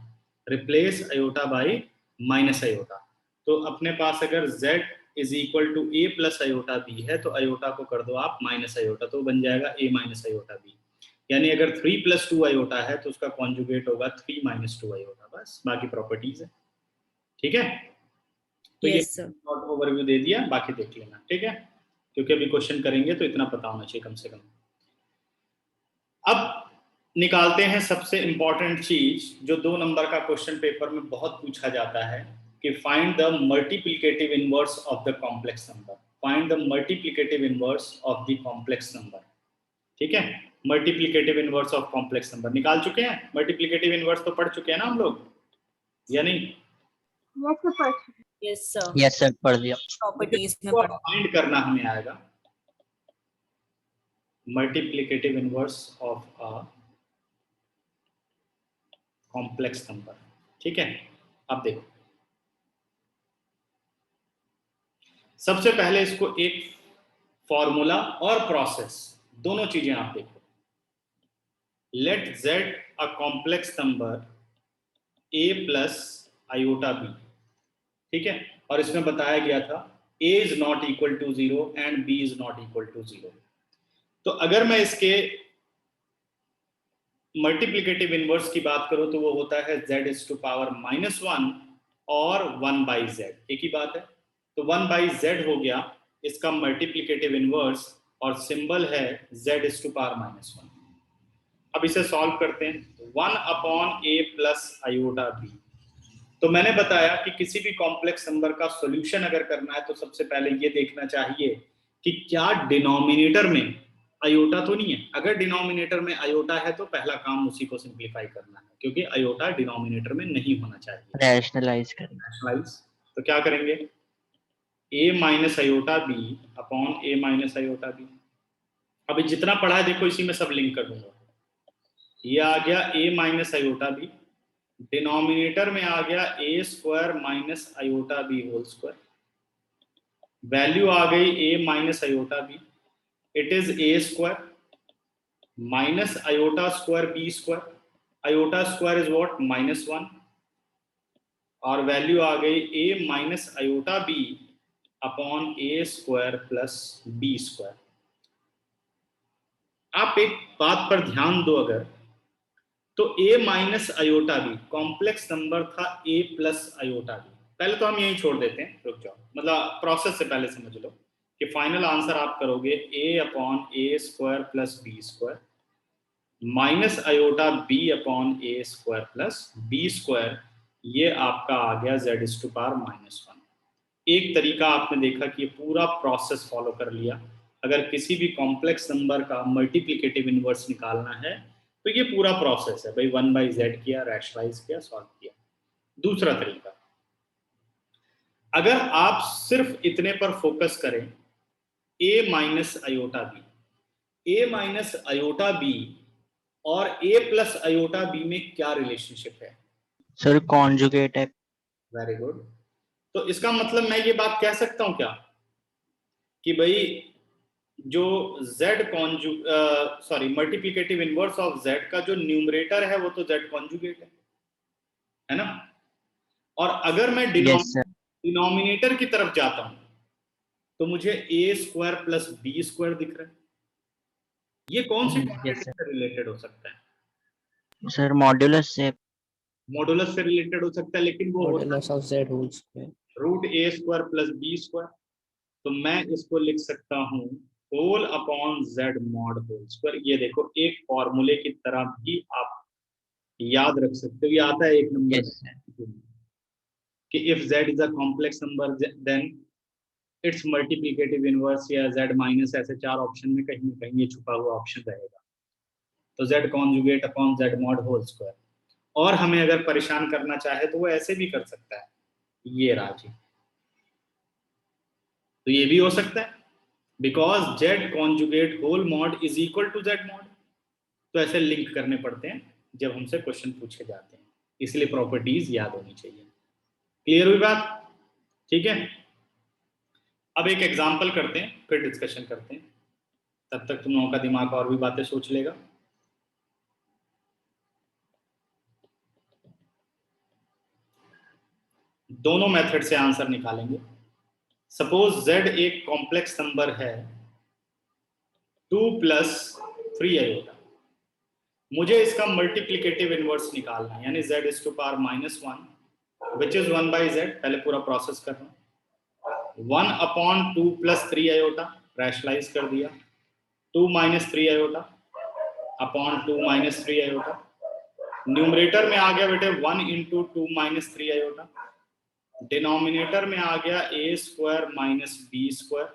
replace iota by minus iota. तो अपने पास अगर z is equal to a plus iota b है तो आयोटा को कर दो आप माइनस आयोटा, तो बन जाएगा a माइनस आयोटा b। यानी अगर 3 प्लस 2 आयोटा है तो उसका कॉन्जुगेट होगा 3 माइनस 2 आयोटा, बस बाकी प्रॉपर्टीज है। ठीक है, तो ये शॉर्ट ओवरव्यू दे दिया, बाकी देख लेना। ठीक है, क्योंकि अभी क्वेश्चन करेंगे तो इतना पता होना चाहिए कम से कम। अब निकालते हैं सबसे इंपॉर्टेंट चीज जो 2 नंबर का क्वेश्चन पेपर में बहुत पूछा जाता है कि find the multiplicative inverse of the complex number. Find the multiplicative inverse of the complex number. ठीक है, multiplicative inverse of complex number निकाल चुके हैं। मल्टीप्लिकेटिव इनवर्स तो पढ़ चुके हैं ना हम लोग, या नहीं? यस सर, यस सर पढ़ लिया। प्रॉपर्टीज में तो फाइंड करना हमें आएगा multiplicative inverse of a complex number. ठीक है, अब देखो सबसे पहले इसको एक फॉर्मूला और प्रोसेस दोनों चीजें आप देखो। Let z a complex number a plus iota b। ठीक है, और इसमें बताया गया था a is not equal to 0 and b is not equal to 0। तो अगर मैं इसके मल्टीप्लिकेटिव इनवर्स की बात करूं तो वो होता है z इज टू पावर -1 और 1 बाई z, एक ही बात है। तो 1 बाई z हो गया इसका मल्टीप्लिकेटिव इनवर्स और सिंबल है z इज टू पावर -1। अब इसे सॉल्व करते हैं। 1 upon a plus iota b। तो मैंने बताया कि किसी भी कॉम्प्लेक्स नंबर का सॉल्यूशन अगर करना है तो सबसे पहले ये देखना चाहिए कि क्या डिनोमिनेटर में आयोटा तो नहीं है। अगर डिनोमिनेटर में आयोटा है तो पहला काम उसी को सिंप्लीफाई करना है, क्योंकि आयोटा डिनोमिनेटर में नहीं होना चाहिए। रैशनलाइज करना। रैशनलाइज, तो क्या करेंगे a minus iota b upon a minus iota b। अभी जितना पढ़ा है देखो इसी में सब लिंक कर दूंगा। ये आ गया a minus iota b, denominator में आ गया a square minus iota b whole square, value आ गई a minus iota b, it is a square minus iota square b square, iota square is what -1, और वैल्यू आ गई a minus iota b upon a square plus b square. आप एक बात पर ध्यान दो, अगर तो a minus iota b complex number था a प्लस आयोटा b। पहले तो हम यही छोड़ देते हैं, रुक जाओ, मतलब प्रोसेस से पहले समझ लो कि फाइनल आंसर आप करोगे a upon a square plus b square minus iota b upon a square plus b square, ये आपका आ गया z इज टू पावर -1। एक तरीका आपने देखा कि ये पूरा प्रोसेस फॉलो कर लिया। अगर किसी भी कॉम्प्लेक्स नंबर का मल्टीप्लिकेटिव इनवर्स निकालना है तो ये पूरा प्रोसेस है भाई, 1 बाई z किया, रैशनलाइज किया, सॉल्व किया। दूसरा तरीका, अगर आप सिर्फ इतने पर फोकस करें a minus iota b, a minus iota b और a प्लस आयोटा b में क्या रिलेशनशिप है? सर कॉन्जुगेट है। Very good. तो इसका मतलब मैं ये बात कह सकता हूं क्या कि भाई जो z multiplicative inverse of z का जो न्यूमरेटर है वो तो z कॉन्जुगेट है ना। और अगर मैं डिनोमिनेटर की तरफ जाता हूं तो मुझे a square plus b square दिख रहा है। ये कौन सी प्रॉपर्टी से रिलेटेड हो सकता है? सर मॉड्यूलस से। मॉडुलस से रिलेटेड हो सकता है, लेकिन वो modulus of z whole square root a square plus b square. तो मैं इसको लिख सकता हूं whole upon z mod whole square. ये देखो एक फॉर्मूले की तरह भी आप याद रख सकते हो, ये आता है एक नंबर Yes, sir. कि if z is a complex number then it's multiplicative inverse या z माइनस, ऐसे 4 ऑप्शन में कहीं ना कहीं ये छुपा हुआ ऑप्शन रहेगा। तो z conjugate upon z mod whole square. और हमें अगर परेशान करना चाहे तो वो ऐसे भी कर सकता है, ये राजी। तो ये भी हो सकता है because z conjugate whole mod is equal to z mod. तो ऐसे लिंक करने पड़ते हैं जब हमसे क्वेश्चन पूछे जाते हैं, इसलिए प्रॉपर्टीज याद होनी चाहिए। क्लियर हुई बात? ठीक है, अब एक एग्जांपल करते हैं फिर डिस्कशन करते हैं, तब तक तुम लोगों का दिमाग और भी बातें सोच लेगा। दोनों मेथड से आंसर निकालेंगे। सपोज z एक कॉम्प्लेक्स नंबर है 2 + 3 आयोटा। मुझे इसका मल्टीप्लिकेटिव इनवर्स निकालना है, यानी z is to power -1 which is 1/z। पहले पूरा प्रोसेस करना, 1/2 + 3 आयोटा रैशनलाइज कर दिया, 2 - 3 आयोटा अपॉन 2 - 3 आयोटा। न्यूमरेटर में आ गया बेटे 1 × 2 - 3 आयोटा, डिनोमिनेटर में आ गया a² - b²।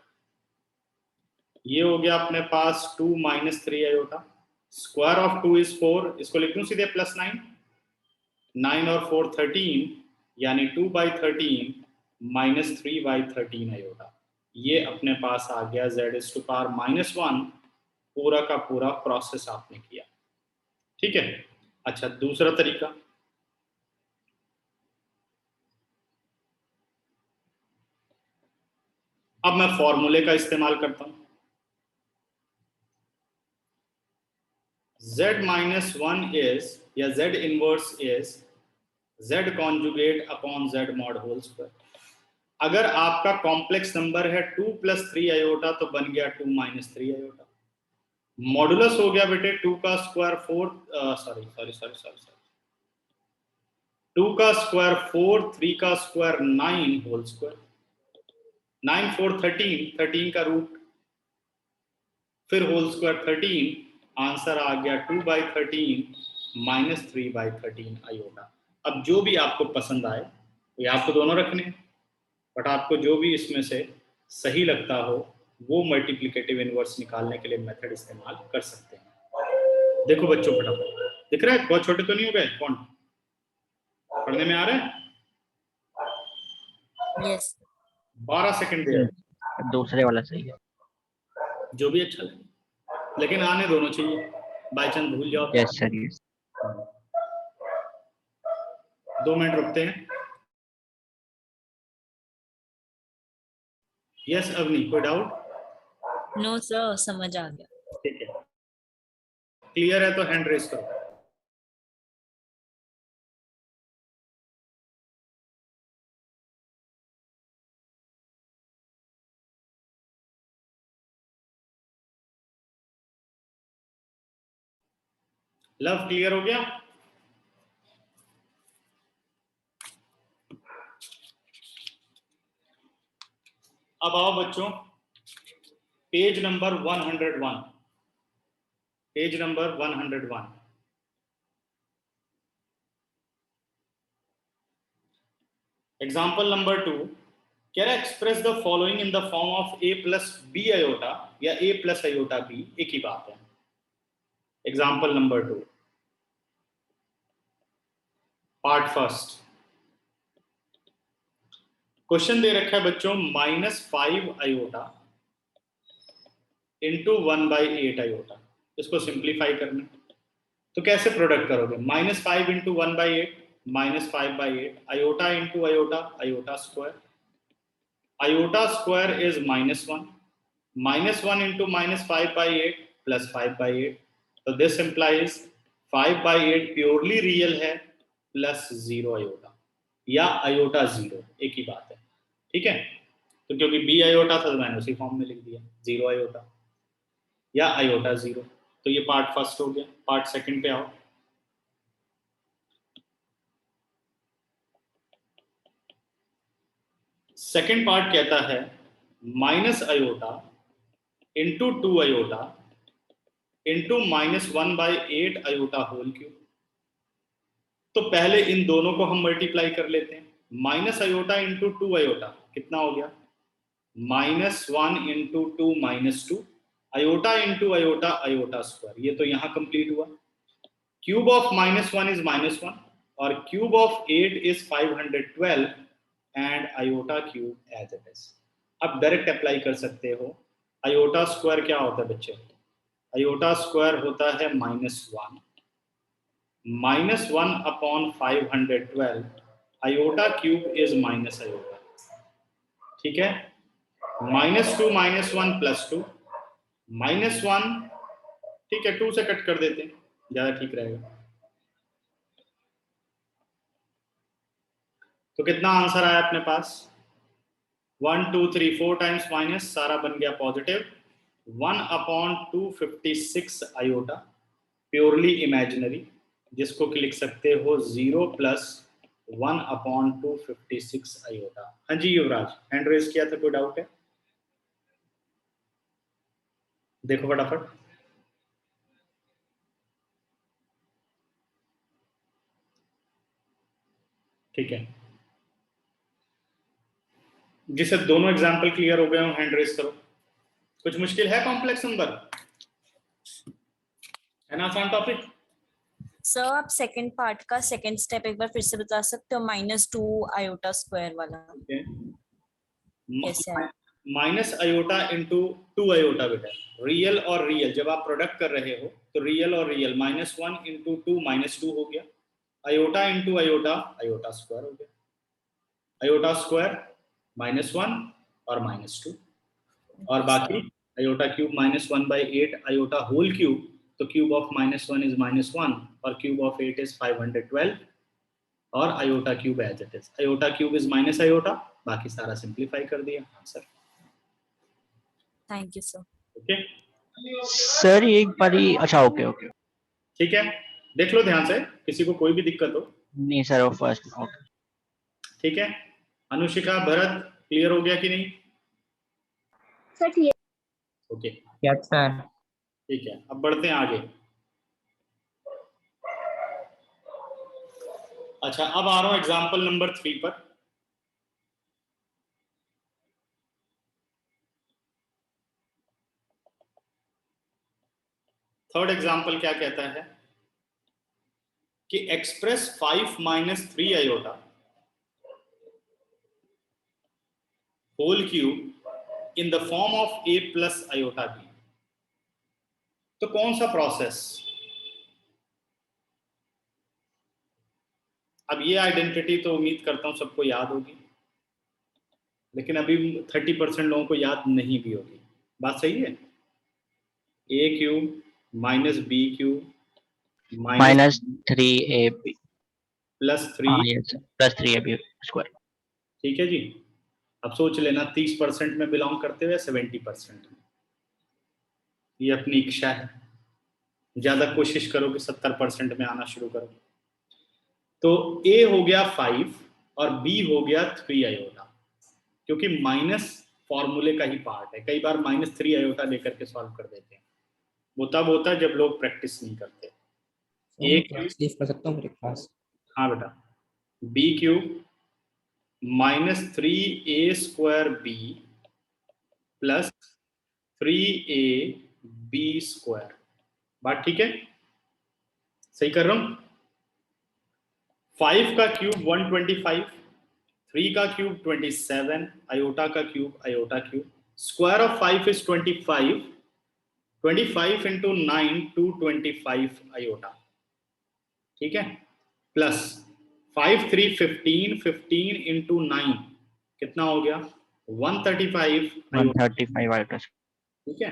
ये हो गया अपने पास 2 - 3 आयोटा। स्क्वायर ऑफ 2 इज 4, इसको लिख दूं सीधे +9। 9 और 4 13, यानी 2/13 - 3/13 आयोटा। ये अपने पास आ गया z is to power -1। पूरा का पूरा प्रोसेस आपने किया, ठीक है। अच्छा, दूसरा तरीका, अब मैं फॉर्मूले का इस्तेमाल करता हूं। z - 1 इज या z inverse is z conjugate upon z mod whole square. अगर आपका कॉम्प्लेक्स नंबर है 2 + 3 आयोटा तो बन गया 2 - 3 आयोटा। मॉडुलस हो गया बेटे 2 का स्क्वायर 4, सॉरी 2 का स्क्वायर 4, 3 का स्क्वायर 9 होल स्क्वायर। 9 4 13, 13 का रूट, फिर होल स्क्वायर 13। आंसर आ गया 2/13 - 3/13 आयोटा। अब जो भी आपको पसंद आए, ये आपको दोनों रखने हैं, बट आपको जो भी इसमें से सही लगता हो वो मल्टीप्लिकेटिव इनवर्स निकालने के लिए मेथड इस्तेमाल कर सकते हैं। देखो बच्चों, फटाफट दिख रहा है, बहुत छोटे तो नहीं हो गए फॉन्ट, पढ़ने में आ रहा है? यस 12 सेकंड दे रहे हैं, दूसरे वाला सही है। जो भी अच्छा लगे, लेकिन आने दोनों चाहिए, बाई चांस भूल जाओ तो। Yes sir, yes. 2 मिनट रुकते हैं। यस अवनी, कोई डाउट? नो सर, समझ आ गया। ठीक है, क्लियर है तो हैंड रेस करो। लव, क्लियर हो गया? अब आओ बच्चों, page number 101, page number 101। Example number 2, कह रहा है express the following in the form of a + b iota या a + आयोटा b, एक ही बात है। Example number 2, part first. Question दे रखा है बच्चों -5 आयोटा इंटू 1/8 आयोटा। इसको सिंप्लीफाई करना, तो कैसे प्रोडक्ट करोगे? -5 into 1/8 -5/8, iota into iota, iota square. Iota square is -1, -1 into -5/8 plus 5/8। तो दिस इंप्लाइज 5/8 प्योरली रियल है प्लस 0 आयोटा, या आयोटा 0, एक ही बात है, ठीक है। तो क्योंकि बी आयोटा था तो मैंने उसी फॉर्म में लिख दिया 0 आयोटा या आयोटा 0। तो ये पार्ट फर्स्ट हो गया। पार्ट सेकंड पे आओ। सेकंड पार्ट कहता है minus iota into 2 iota into -1/8 iota whole cube. तो पहले इन दोनों को हम मल्टीप्लाई कर लेते हैं। माइनस आयोटा इंटू 2 आयोटा कितना हो गया? -1 into 2 -2 iota into iota iota square. ये तो यहाँ कंप्लीट हुआ। क्यूब ऑफ -1 इज -1 और cube of 8 is 512 and iota cube as it is. अब डायरेक्ट अप्लाई कर सकते हो। आयोटा स्क्वायर क्या होता है बच्चे? आयोटा स्क्वायर होता है -1 -1 upon 512 iota cube is minus iota. ठीक है, -2 -1 +2 -1, ठीक है 2 से कट कर देते हैं, ज्यादा ठीक रहेगा। तो कितना आंसर आया अपने पास? 1 2 3 4 टाइम्स माइनस, सारा बन गया पॉजिटिव। 1/256 आयोटा प्योरली इमेजिनरी, जिसको कि लिख सकते हो 0 + 1/256 आयोटा। हाँ जी युवराज, हैंड रेज किया था, कोई डाउट है? देखो फटाफट। ठीक है, जिसे दोनों एग्जाम्पल क्लियर हो गए हो हैंड रेज करो। कुछ मुश्किल है कॉम्प्लेक्स नंबर? है ना आसान टॉपिक? सर आप सेकंड पार्ट का सेकंड स्टेप एक बार फिर से बता सकते हो? -2 आयोटा स्क्वायर वाला कैसे है? माइनस आयोटा इंटू 2 आयोटा बेटा, रियल और रियल जब आप प्रोडक्ट कर रहे हो तो रियल और रियल, -1 इंटू 2 -2 हो गया। Iota into iota iota square हो गया। आयोटा स्क्वायर -1 और -2 और बाकी iota cube -1/8 iota whole cube. तो क्यूब ऑफ -1 इज -1 और क्यूब ऑफ 8 इज 512 और iota cube as it is. Iota cube is minus iota, बाकी सारा सिंप्लीफाई कर दिया answer. Thank you sir. Okay sir एक बारी, अच्छा ओके ओके, ठीक है, देख लो ध्यान से, किसी को कोई भी दिक्कत हो। नहीं सर वो फर्स्ट ओके। ठीक है, अनुशिका भरत क्लियर हो गया कि नहीं? Sir clear. Okay yes sir. ठीक है, अब बढ़ते हैं आगे। अच्छा, अब आ रहा हूं एग्जाम्पल नंबर 3 पर। थर्ड एग्जाम्पल क्या कहता है कि express 5 - 3 iota whole cube in the form of a + iota b। तो कौन सा प्रोसेस? अब ये आइडेंटिटी तो उम्मीद करता हूं सबको याद होगी, लेकिन अभी 30% लोगों को याद नहीं भी होगी। बात सही है? a cube - b cube -3ab +3, yes +3ab square. ठीक है जी। अब सोच लेना 30% में बिलोंग करते हुए 70% में, ये अपनी इच्छा है। ज्यादा कोशिश करो कि 70% में आना शुरू करो। तो a हो गया 5 और b हो गया 3 आयोटा, क्योंकि माइनस फॉर्मूले का ही पार्ट है। कई बार -3 आयोटा लेकर के सॉल्व कर देते हैं, वो तब होता है जब लोग प्रैक्टिस नहीं करते। एक क्लास लीव कर सकता हूँ मेरी क्लास? हाँ बेटा, b cube -3a² b + 3ab²। बात ठीक है? सही कर रहा हूं? 5 का क्यूब 125, 3 का क्यूब 27, आयोटा का cube iota cube. Square of 5 is 25, 25 into 9 225 iota, ठीक है, प्लस 5 3 15, 15 इंटू 9 कितना हो गया? 135 आयोटा, 135 आयोटा। ठीक है।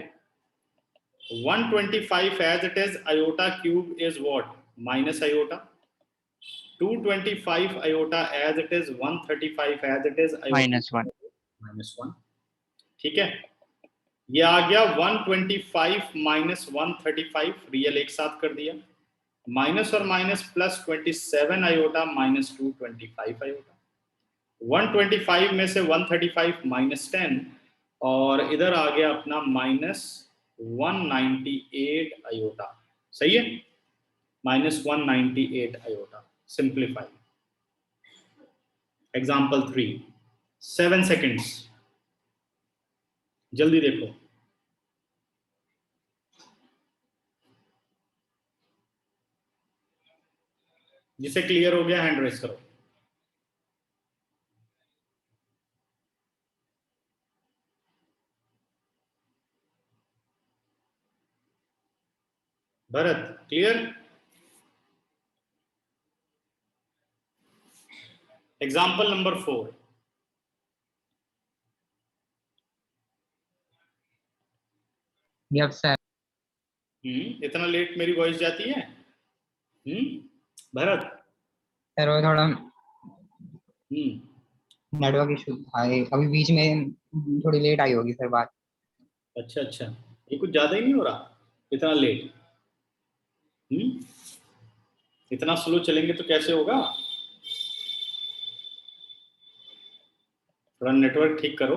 125 as it is iota cube is what? Minus iota. 225 iota as it is, 135 as it is -1 -1, ठीक है। ये आ गया 125 - 135, रियल एक साथ कर दिया। माइनस और माइनस प्लस 27 आयोटा -225 आयोटा। 125 में से 135 -10, और इधर आ गया अपना -198 आयोटा। सही है, -198 आयोटा। सिंप्लीफाई। एग्जाम्पल 3, 7 सेकेंड्स, जल्दी देखो। जिसे क्लियर हो गया हैंड रेस करो। Bharat clear? Example number 4, yup sir. इतना लेट मेरी वॉइस जाती है? भरत? सर वो थोड़ा हम्म नेटवर्क इशू था, अभी बीच में थोड़ी लेट आई होगी सर बात। अच्छा अच्छा, ये कुछ ज्यादा ही नहीं हो रहा इतना लेट? इतना स्लो चलेंगे तो कैसे होगा? थोड़ा नेटवर्क ठीक करो।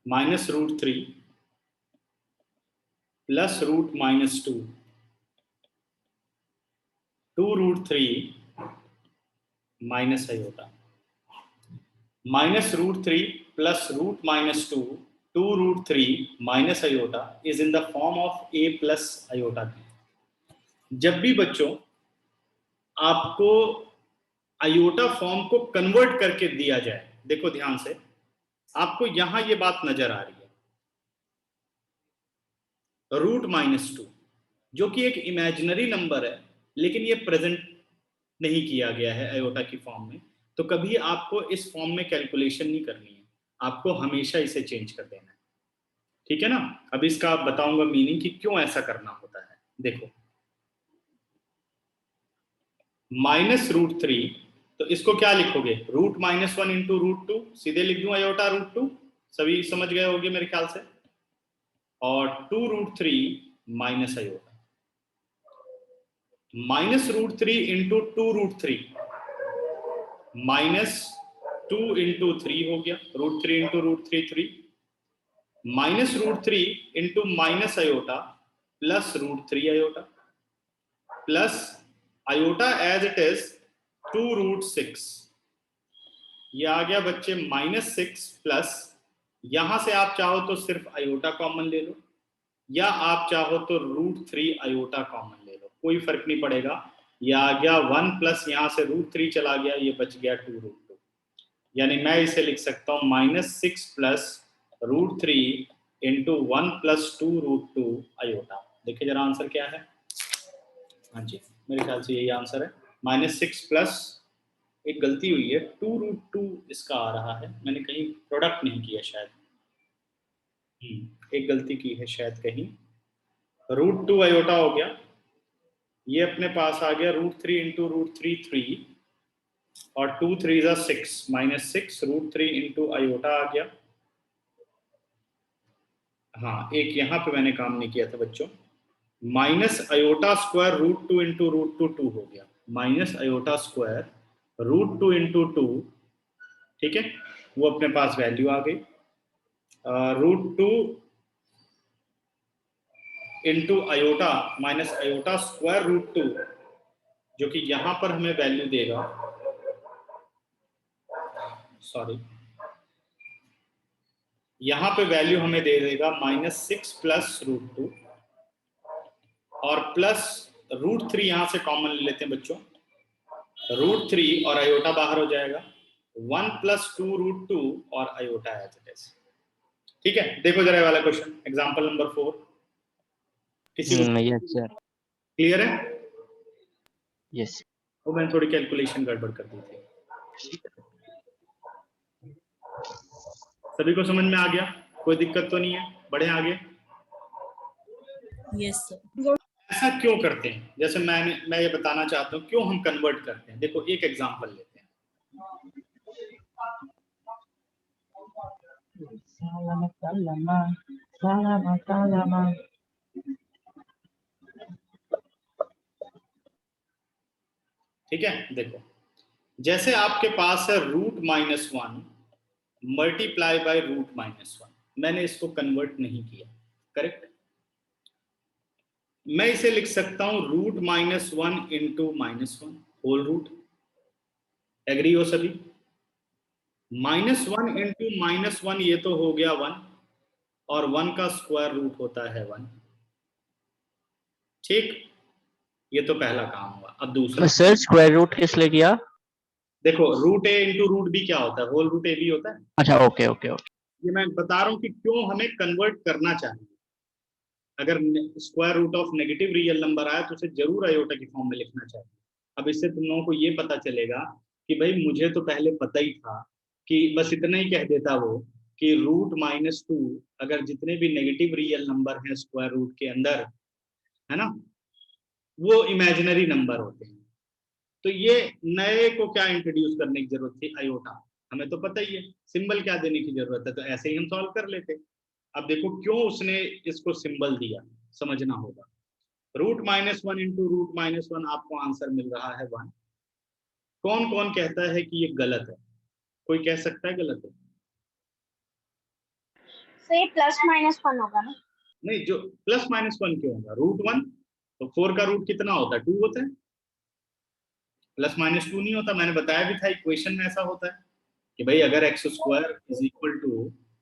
-√3 plus √-2, 2√3 minus iota. -√3 plus √-2, 2√3 minus iota is in the form of a plus iota b। जब भी बच्चों आपको आयोटा फॉर्म को कन्वर्ट करके दिया जाए, देखो ध्यान से, आपको यहां ये बात नजर आ रही है, √-2 जो कि एक इमेजिनरी नंबर है, लेकिन ये प्रेजेंट नहीं किया गया है आयोटा की फॉर्म में, तो कभी आपको इस फॉर्म में कैलकुलेशन नहीं करनी है, आपको हमेशा इसे चेंज कर देना है। ठीक है ना? अब इसका बताऊंगा मीनिंग कि क्यों ऐसा करना होता है। देखो, -√3, तो इसको क्या लिखोगे? √-1 इंटू √2, सीधे लिख दूं आयोटा √2, सभी समझ गए होंगे मेरे ख्याल से। और 2√3 माइनस आयोटा, -√3 इंटू 2√3, -2 इंटू 3 हो गया, √3 into √3 3, -√3 into minus iota plus √3 iota, plus iota as it is 2√6। ये आ गया बच्चे -6 प्लस, यहां से आप चाहो तो सिर्फ आयोटा कॉमन ले लो, या आप चाहो तो √3 आयोटा कॉमन ले लो, कोई फर्क नहीं पड़ेगा। ये आ गया 1 प्लस यहां से √3 चला गया, ये बच गया 2√2। यानी मैं इसे लिख सकता हूं -6 प्लस √3 इंटू 1 प्लस 2√2 आयोटा। देखिए जरा आंसर क्या है। हाँ जी, मेरे ख्याल से यही आंसर है। -6 प्लस, एक गलती हुई है, 2√2 इसका आ रहा है, मैंने कहीं प्रोडक्ट नहीं किया शायद। एक गलती की है शायद कहीं। √2 आयोटा हो गया, ये अपने पास आ गया √3 इंटू √3 3, और 2 3 6, -6 √3 इंटू आयोटा आ गया। हाँ, एक यहाँ पे मैंने काम नहीं किया था बच्चों, माइनस आयोटा स्क्वायर √2 इंटू √2 2 हो गया, माइनस आयोटा स्क्वायर √2 इंटू 2, ठीक है, वो अपने पास वैल्यू आ गई। √2 into iota minus iota square √2, जो कि यहां पर हमें वैल्यू देगा, सॉरी, यहां पे वैल्यू हमें दे देगा -6 प्लस √2, और प्लस √3 यहां से कॉमन ले लेते हैं बच्चों, √3 और आयोटा बाहर हो जाएगा, 1 प्लस 2√2 और आयोटा एज इट इज। ठीक है, देखो जरा वाला क्वेश्चन, एग्जांपल नंबर 4, किसी को यस सर। क्लियर है? यस। वो मैंने थोड़ी कैलकुलेशन गड़बड़ कर दी थी। सभी को समझ में आ गया? कोई दिक्कत तो नहीं है? बढ़े आगे। Yes sir. ऐसा क्यों करते हैं? जैसे मैं ये बताना चाहता हूँ क्यों हम कन्वर्ट करते हैं। देखो एक एग्जांपल लेते हैं, ठीक है। देखो, जैसे आपके पास है √-1 मल्टीप्लाई बाय रूट माइनस 1। मैंने इसको कन्वर्ट नहीं किया, करेक्ट। मैं इसे लिख सकता हूं root minus 1 into minus 1 whole root. Agree हो सभी? -1 इंटू -1 ये तो हो गया 1, और 1 का स्क्वायर रूट होता है 1। ठीक, ये तो पहला काम हुआ। अब दूसरा, सर स्क्वायर रूट किस लिए किया? देखो रूट ए इंटू रूट बी क्या होता है, होल रूट ए बी होता है। अच्छा ओके ओके ओके। ये मैं बता रहा हूं कि क्यों हमें कन्वर्ट करना चाहिए। अगर square root of negative real number आया तो उसे जरूर आयोटा की फॉर्म में लिखना चाहिए। अब इससे तुम लोगों को ये पता चलेगा कि भाई मुझे तो पहले पता ही था कि बस इतना ही कह देता वो कि रूट -2 अगर जितने भी नेगेटिव रियल नंबर हैं स्क्वायर रूट के अंदर, है ना, वो इमेजिनरी नंबर होते हैं। तो ये नए को क्या इंट्रोड्यूस करने की जरूरत थी, आयोटा। हमें तो पता ही है सिंबल क्या देने की जरूरत है, तो ऐसे ही हम सॉल्व कर लेते। अब देखो क्यों उसने इसको सिंबल दिया, समझना होगा। रूट -1 इंटू रूट -1 आपको आंसर मिल रहा है 1। कौन कौन कहता है कि ये गलत है? कोई कह सकता है गलत है? सो ये +-1 होगा ना? नहीं, जो +-1 क्यों होगा? रूट 1 तो 4 का रूट कितना होता है? 2 होता है, +-2 नहीं होता। मैंने बताया भी था इक्वेशन में ऐसा होता है कि भाई अगर x² =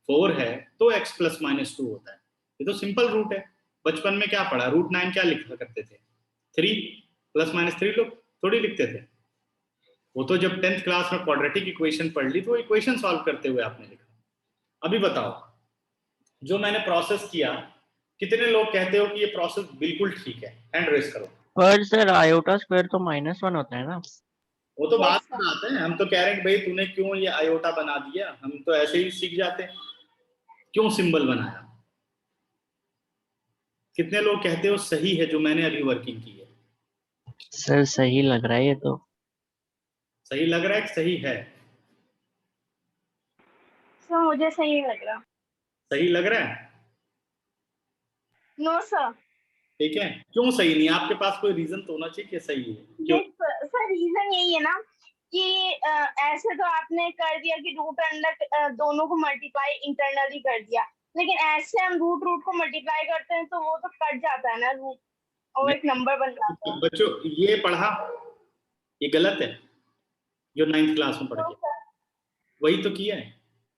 4 है तो x +-2 होता है। ये तो सिंपल रूट है। बचपन में क्या पढ़ा, रूट 9 क्या लिखा करते थे? 3 +-3 लोग थोड़ी लिखते थे। वो तो जब 10th क्लास में क्वाड्रेटिक इक्वेशन पढ़ ली तो वो इक्वेशन सॉल्व करते हुए आपने लिखा। अभी बताओ, जो मैंने प्रोसेस किया, कितने लोग कहते हो कि ये प्रोसेस बिल्कुल ठीक है? हैंड रेस करो। पर सर आयोटा स्क्वायर तो -1 होता है ना? वो तो बात में आते हैं, हम तो कह रहे हैं भाई तूने क्यों ये आयोटा बना दिया, हम तो ऐसे ही सीख जाते, क्यों सिंबल बनाया। कितने लोग कहते हो सही है जो मैंने अभी वर्किंग की है? सर सही लग रहा है ये तो। सही लग रहा है कि सही है? सर मुझे सही नहीं लग रहा। सही लग रहा है? No sir. ठीक है, क्यों सही नहीं? आपके पास कोई रीजन तो होना चाहिए कि सही है, क्यों? सर रीजन यही है ना कि ऐसे तो आपने कर दिया कि रूट अंडर दोनों को मल्टीप्लाई इंटरनली कर दिया, लेकिन ऐसे हम रूट रूट को मल्टीप्लाई करते हैं तो वो तो कट जाता है ना रूट, और एक नंबर बन जाता है। बच्चों ये पढ़ा, ये गलत है जो 9th क्लास में पढ़ तो के वही तो किया है,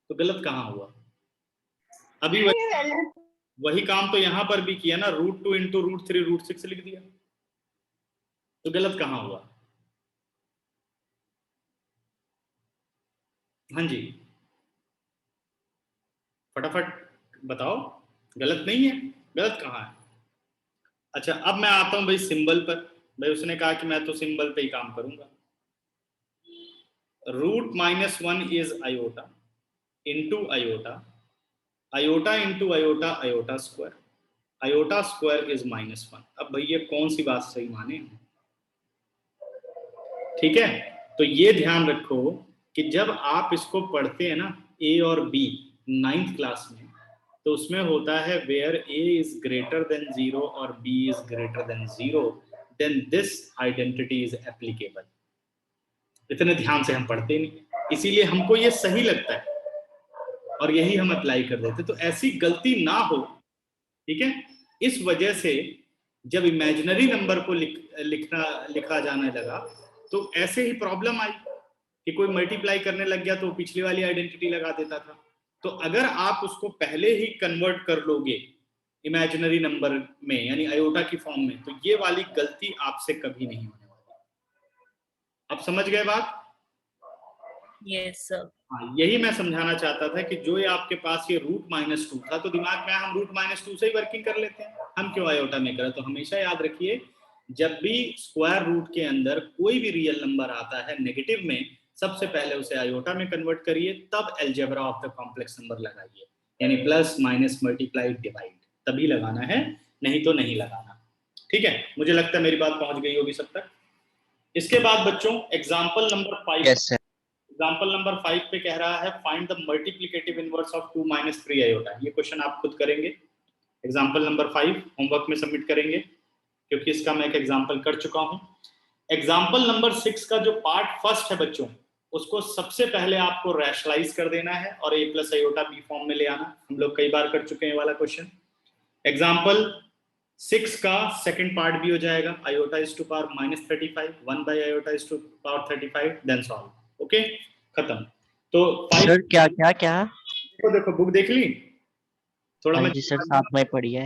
तो गलत कहाँ हुआ? अभी वही काम तो यहाँ पर भी किया ना, √2 इंटू √3 √6 लिख दिया, तो गलत कहाँ हुआ? हाँ जी, फटाफट बताओ, गलत नहीं है? गलत कहाँ है? अच्छा अब मैं आता हूं भाई सिंबल पर। भाई उसने कहा कि मैं तो सिंबल पे ही काम करूंगा। Root -1 is iota into iota, iota into iota, iota square, iota square is -1। अब भैया कौन सी बात सही माने? ठीक है, तो ये ध्यान रखो कि जब आप इसको पढ़ते हैं ना A और B 9th क्लास में, तो उसमें होता है where A is greater than 0 और B is greater than 0 then this identity is applicable. इतने ध्यान से हम पढ़ते नहीं, इसीलिए हमको ये सही लगता है और यही हम अप्लाई कर देते। तो ऐसी गलती ना हो, ठीक है। इस वजह से जब इमेजिनरी नंबर को लिखा जाने लगा तो ऐसे ही प्रॉब्लम आई कि कोई मल्टीप्लाई करने लग गया तो पिछली वाली आइडेंटिटी लगा देता था। तो अगर आप उसको पहले ही कन्वर्ट कर लोगे इमेजिनरी नंबर में यानी आयोटा की फॉर्म में, तो ये वाली गलती आपसे कभी नहीं होने वाली। आप समझ गए बात? Yes sir. हाँ, यही मैं समझाना चाहता था कि जो ये आपके पास ये √-2 था तो दिमाग में हम √-2 से ही वर्किंग कर लेते हैं, हम क्यों आयोटा में करें। तो हमेशा याद रखिए जब भी स्क्वायर रूट के अंदर कोई भी रियल नंबर आता है नेगेटिव में, सबसे पहले उसे आयोटा में कन्वर्ट करिए, तब algebra of the complex number लगाइए, यानी प्लस माइनस मल्टीप्लाई डिवाइड, तभी लगाना है, नहीं तो नहीं लगाना। ठीक है, मुझे लगता है मेरी बात पहुंच गई होगी सब तक। इसके बाद बच्चों एग्जाम्पल नंबर 5, एग्जाम्पल नंबर 5 पे कह रहा है find the multiplicative inverse of 2 - 3 iota. ये क्वेश्चन आप खुद करेंगे, एग्जाम्पल नंबर 5 होमवर्क में सबमिट करेंगे क्योंकि इसका मैं एक एग्जाम्पल कर चुका हूं। एग्जाम्पल नंबर 6 का जो पार्ट फर्स्ट है बच्चों, उसको सबसे पहले आपको रैशनलाइज कर देना है और a plus iota B form में ले आना। हम लोग कई बार कर चुके हैं ये वाला क्वेश्चन। एग्जाम्पल 6 का सेकंड पार्ट भी हो जाएगा, iota is to power -35 1 by iota is to power 35 then solve. Okay, खत्म। तो 5 सर क्या क्या क्या? देखो देखो बुक देख ली थोड़ा हाँ मैं जी सर, साथ में पढ़ी है।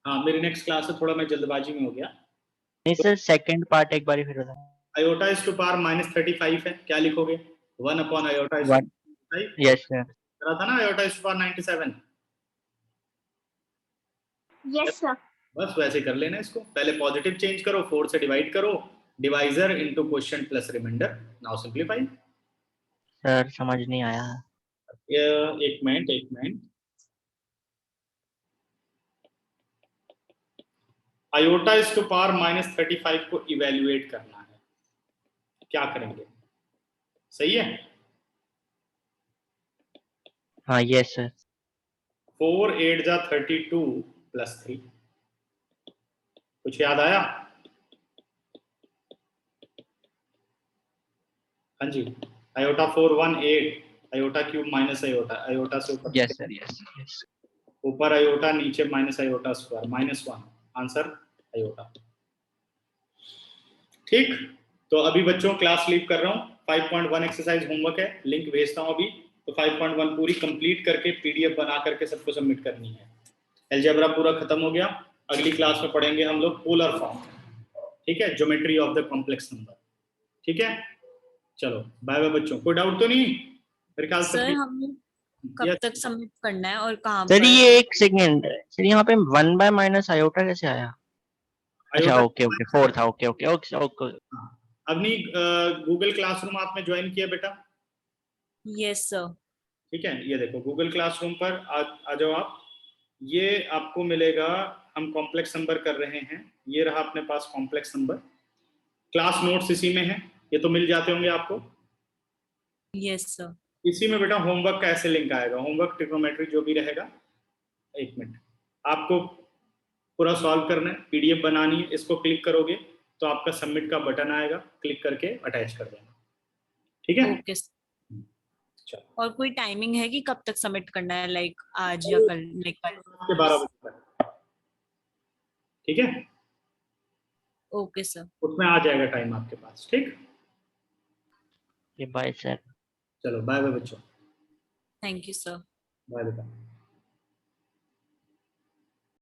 हाँ मेरी नेक्स्ट क्लास है, थोड़ा मैं जल्दबाजी में हो गया। नहीं सर, सेकंड पार्ट एक बार फिर बताएं। आयोटा इज टू पावर -35 है, क्या लिखोगे? 1 upon iota is one, to yes sir. करा था ना, iota is to power 97। Yes sir. बस वैसे कर लेना इसको, पहले पॉजिटिव चेंज करो, 4 से डिवाइड करो, divisor into quotient plus remainder, now simplify. Sir समझ नहीं आया। एक minute, iota is to power -35 को इवेल्युएट करना है, क्या करेंगे? सही है। हाँ यस सर। 4 8 जा 32 प्लस 3, कुछ याद आया? हाँ जी, iota 4 1 8, iota cube minus iota, iota से ऊपर यस सर, यस यस। ऊपर आयोटा नीचे minus iota square, -1, answer iota. ठीक, तो अभी बच्चों क्लास लीव कर रहा हूँ, 5.1 एक्सरसाइज होमवर्क है, लिंक भेजता हूँ अभी। तो 5.1 पूरी कंप्लीट करके पीडीएफ बना करके सबको सबमिट करनी है। अलजेब्रा पूरा खत्म हो गया, अगली क्लास में पढ़ेंगे हम लोग पोलर फॉर्म, ठीक है, geometry of the complex number. ठीक है, चलो बाय बाय बच्चों, कोई डाउट तो नहीं? मेरे ख्याल से सर हमें कब तक सबमिट करना है और कहाँ सर पर? ये एक सेकेंड सर, यहाँ पे 1 बाय माइनस आयोटा कैसे आया? अच्छा आयोटा ओके ओके, 4 था। Okay okay okay okay. Avni Google classroom आपने ज्वाइन किया बेटा? Yes sir. ठीक है, ये देखो गूगल क्लासरूम पर आ जाओ आप, ये आपको मिलेगा, हम कॉम्प्लेक्स नंबर कर रहे हैं, ये रहा अपने पास कॉम्प्लेक्स नंबर, क्लास नोट्स इसी में है, ये तो मिल जाते होंगे आपको। Yes sir. इसी में बेटा होमवर्क का ऐसे लिंक आएगा, होमवर्क ट्रिग्नोमेट्री जो भी रहेगा, एक मिनट, आपको पूरा सॉल्व करना है, पीडीएफ बनानी है, इसको क्लिक करोगे तो आपका सबमिट का बटन आएगा, क्लिक करके अटैच कर देना। ठीक है, ओके। चलो और कोई टाइमिंग है कि कब तक सबमिट करना है, लाइक आज या कल, लाइक के 12 बजे तक, ठीक है, ओके सर। उसमें आ जाएगा टाइम आपके पास। ठीक, बाय सर। चलो बाय बाय बच्चों, थैंक यू सर। बाय बेटा।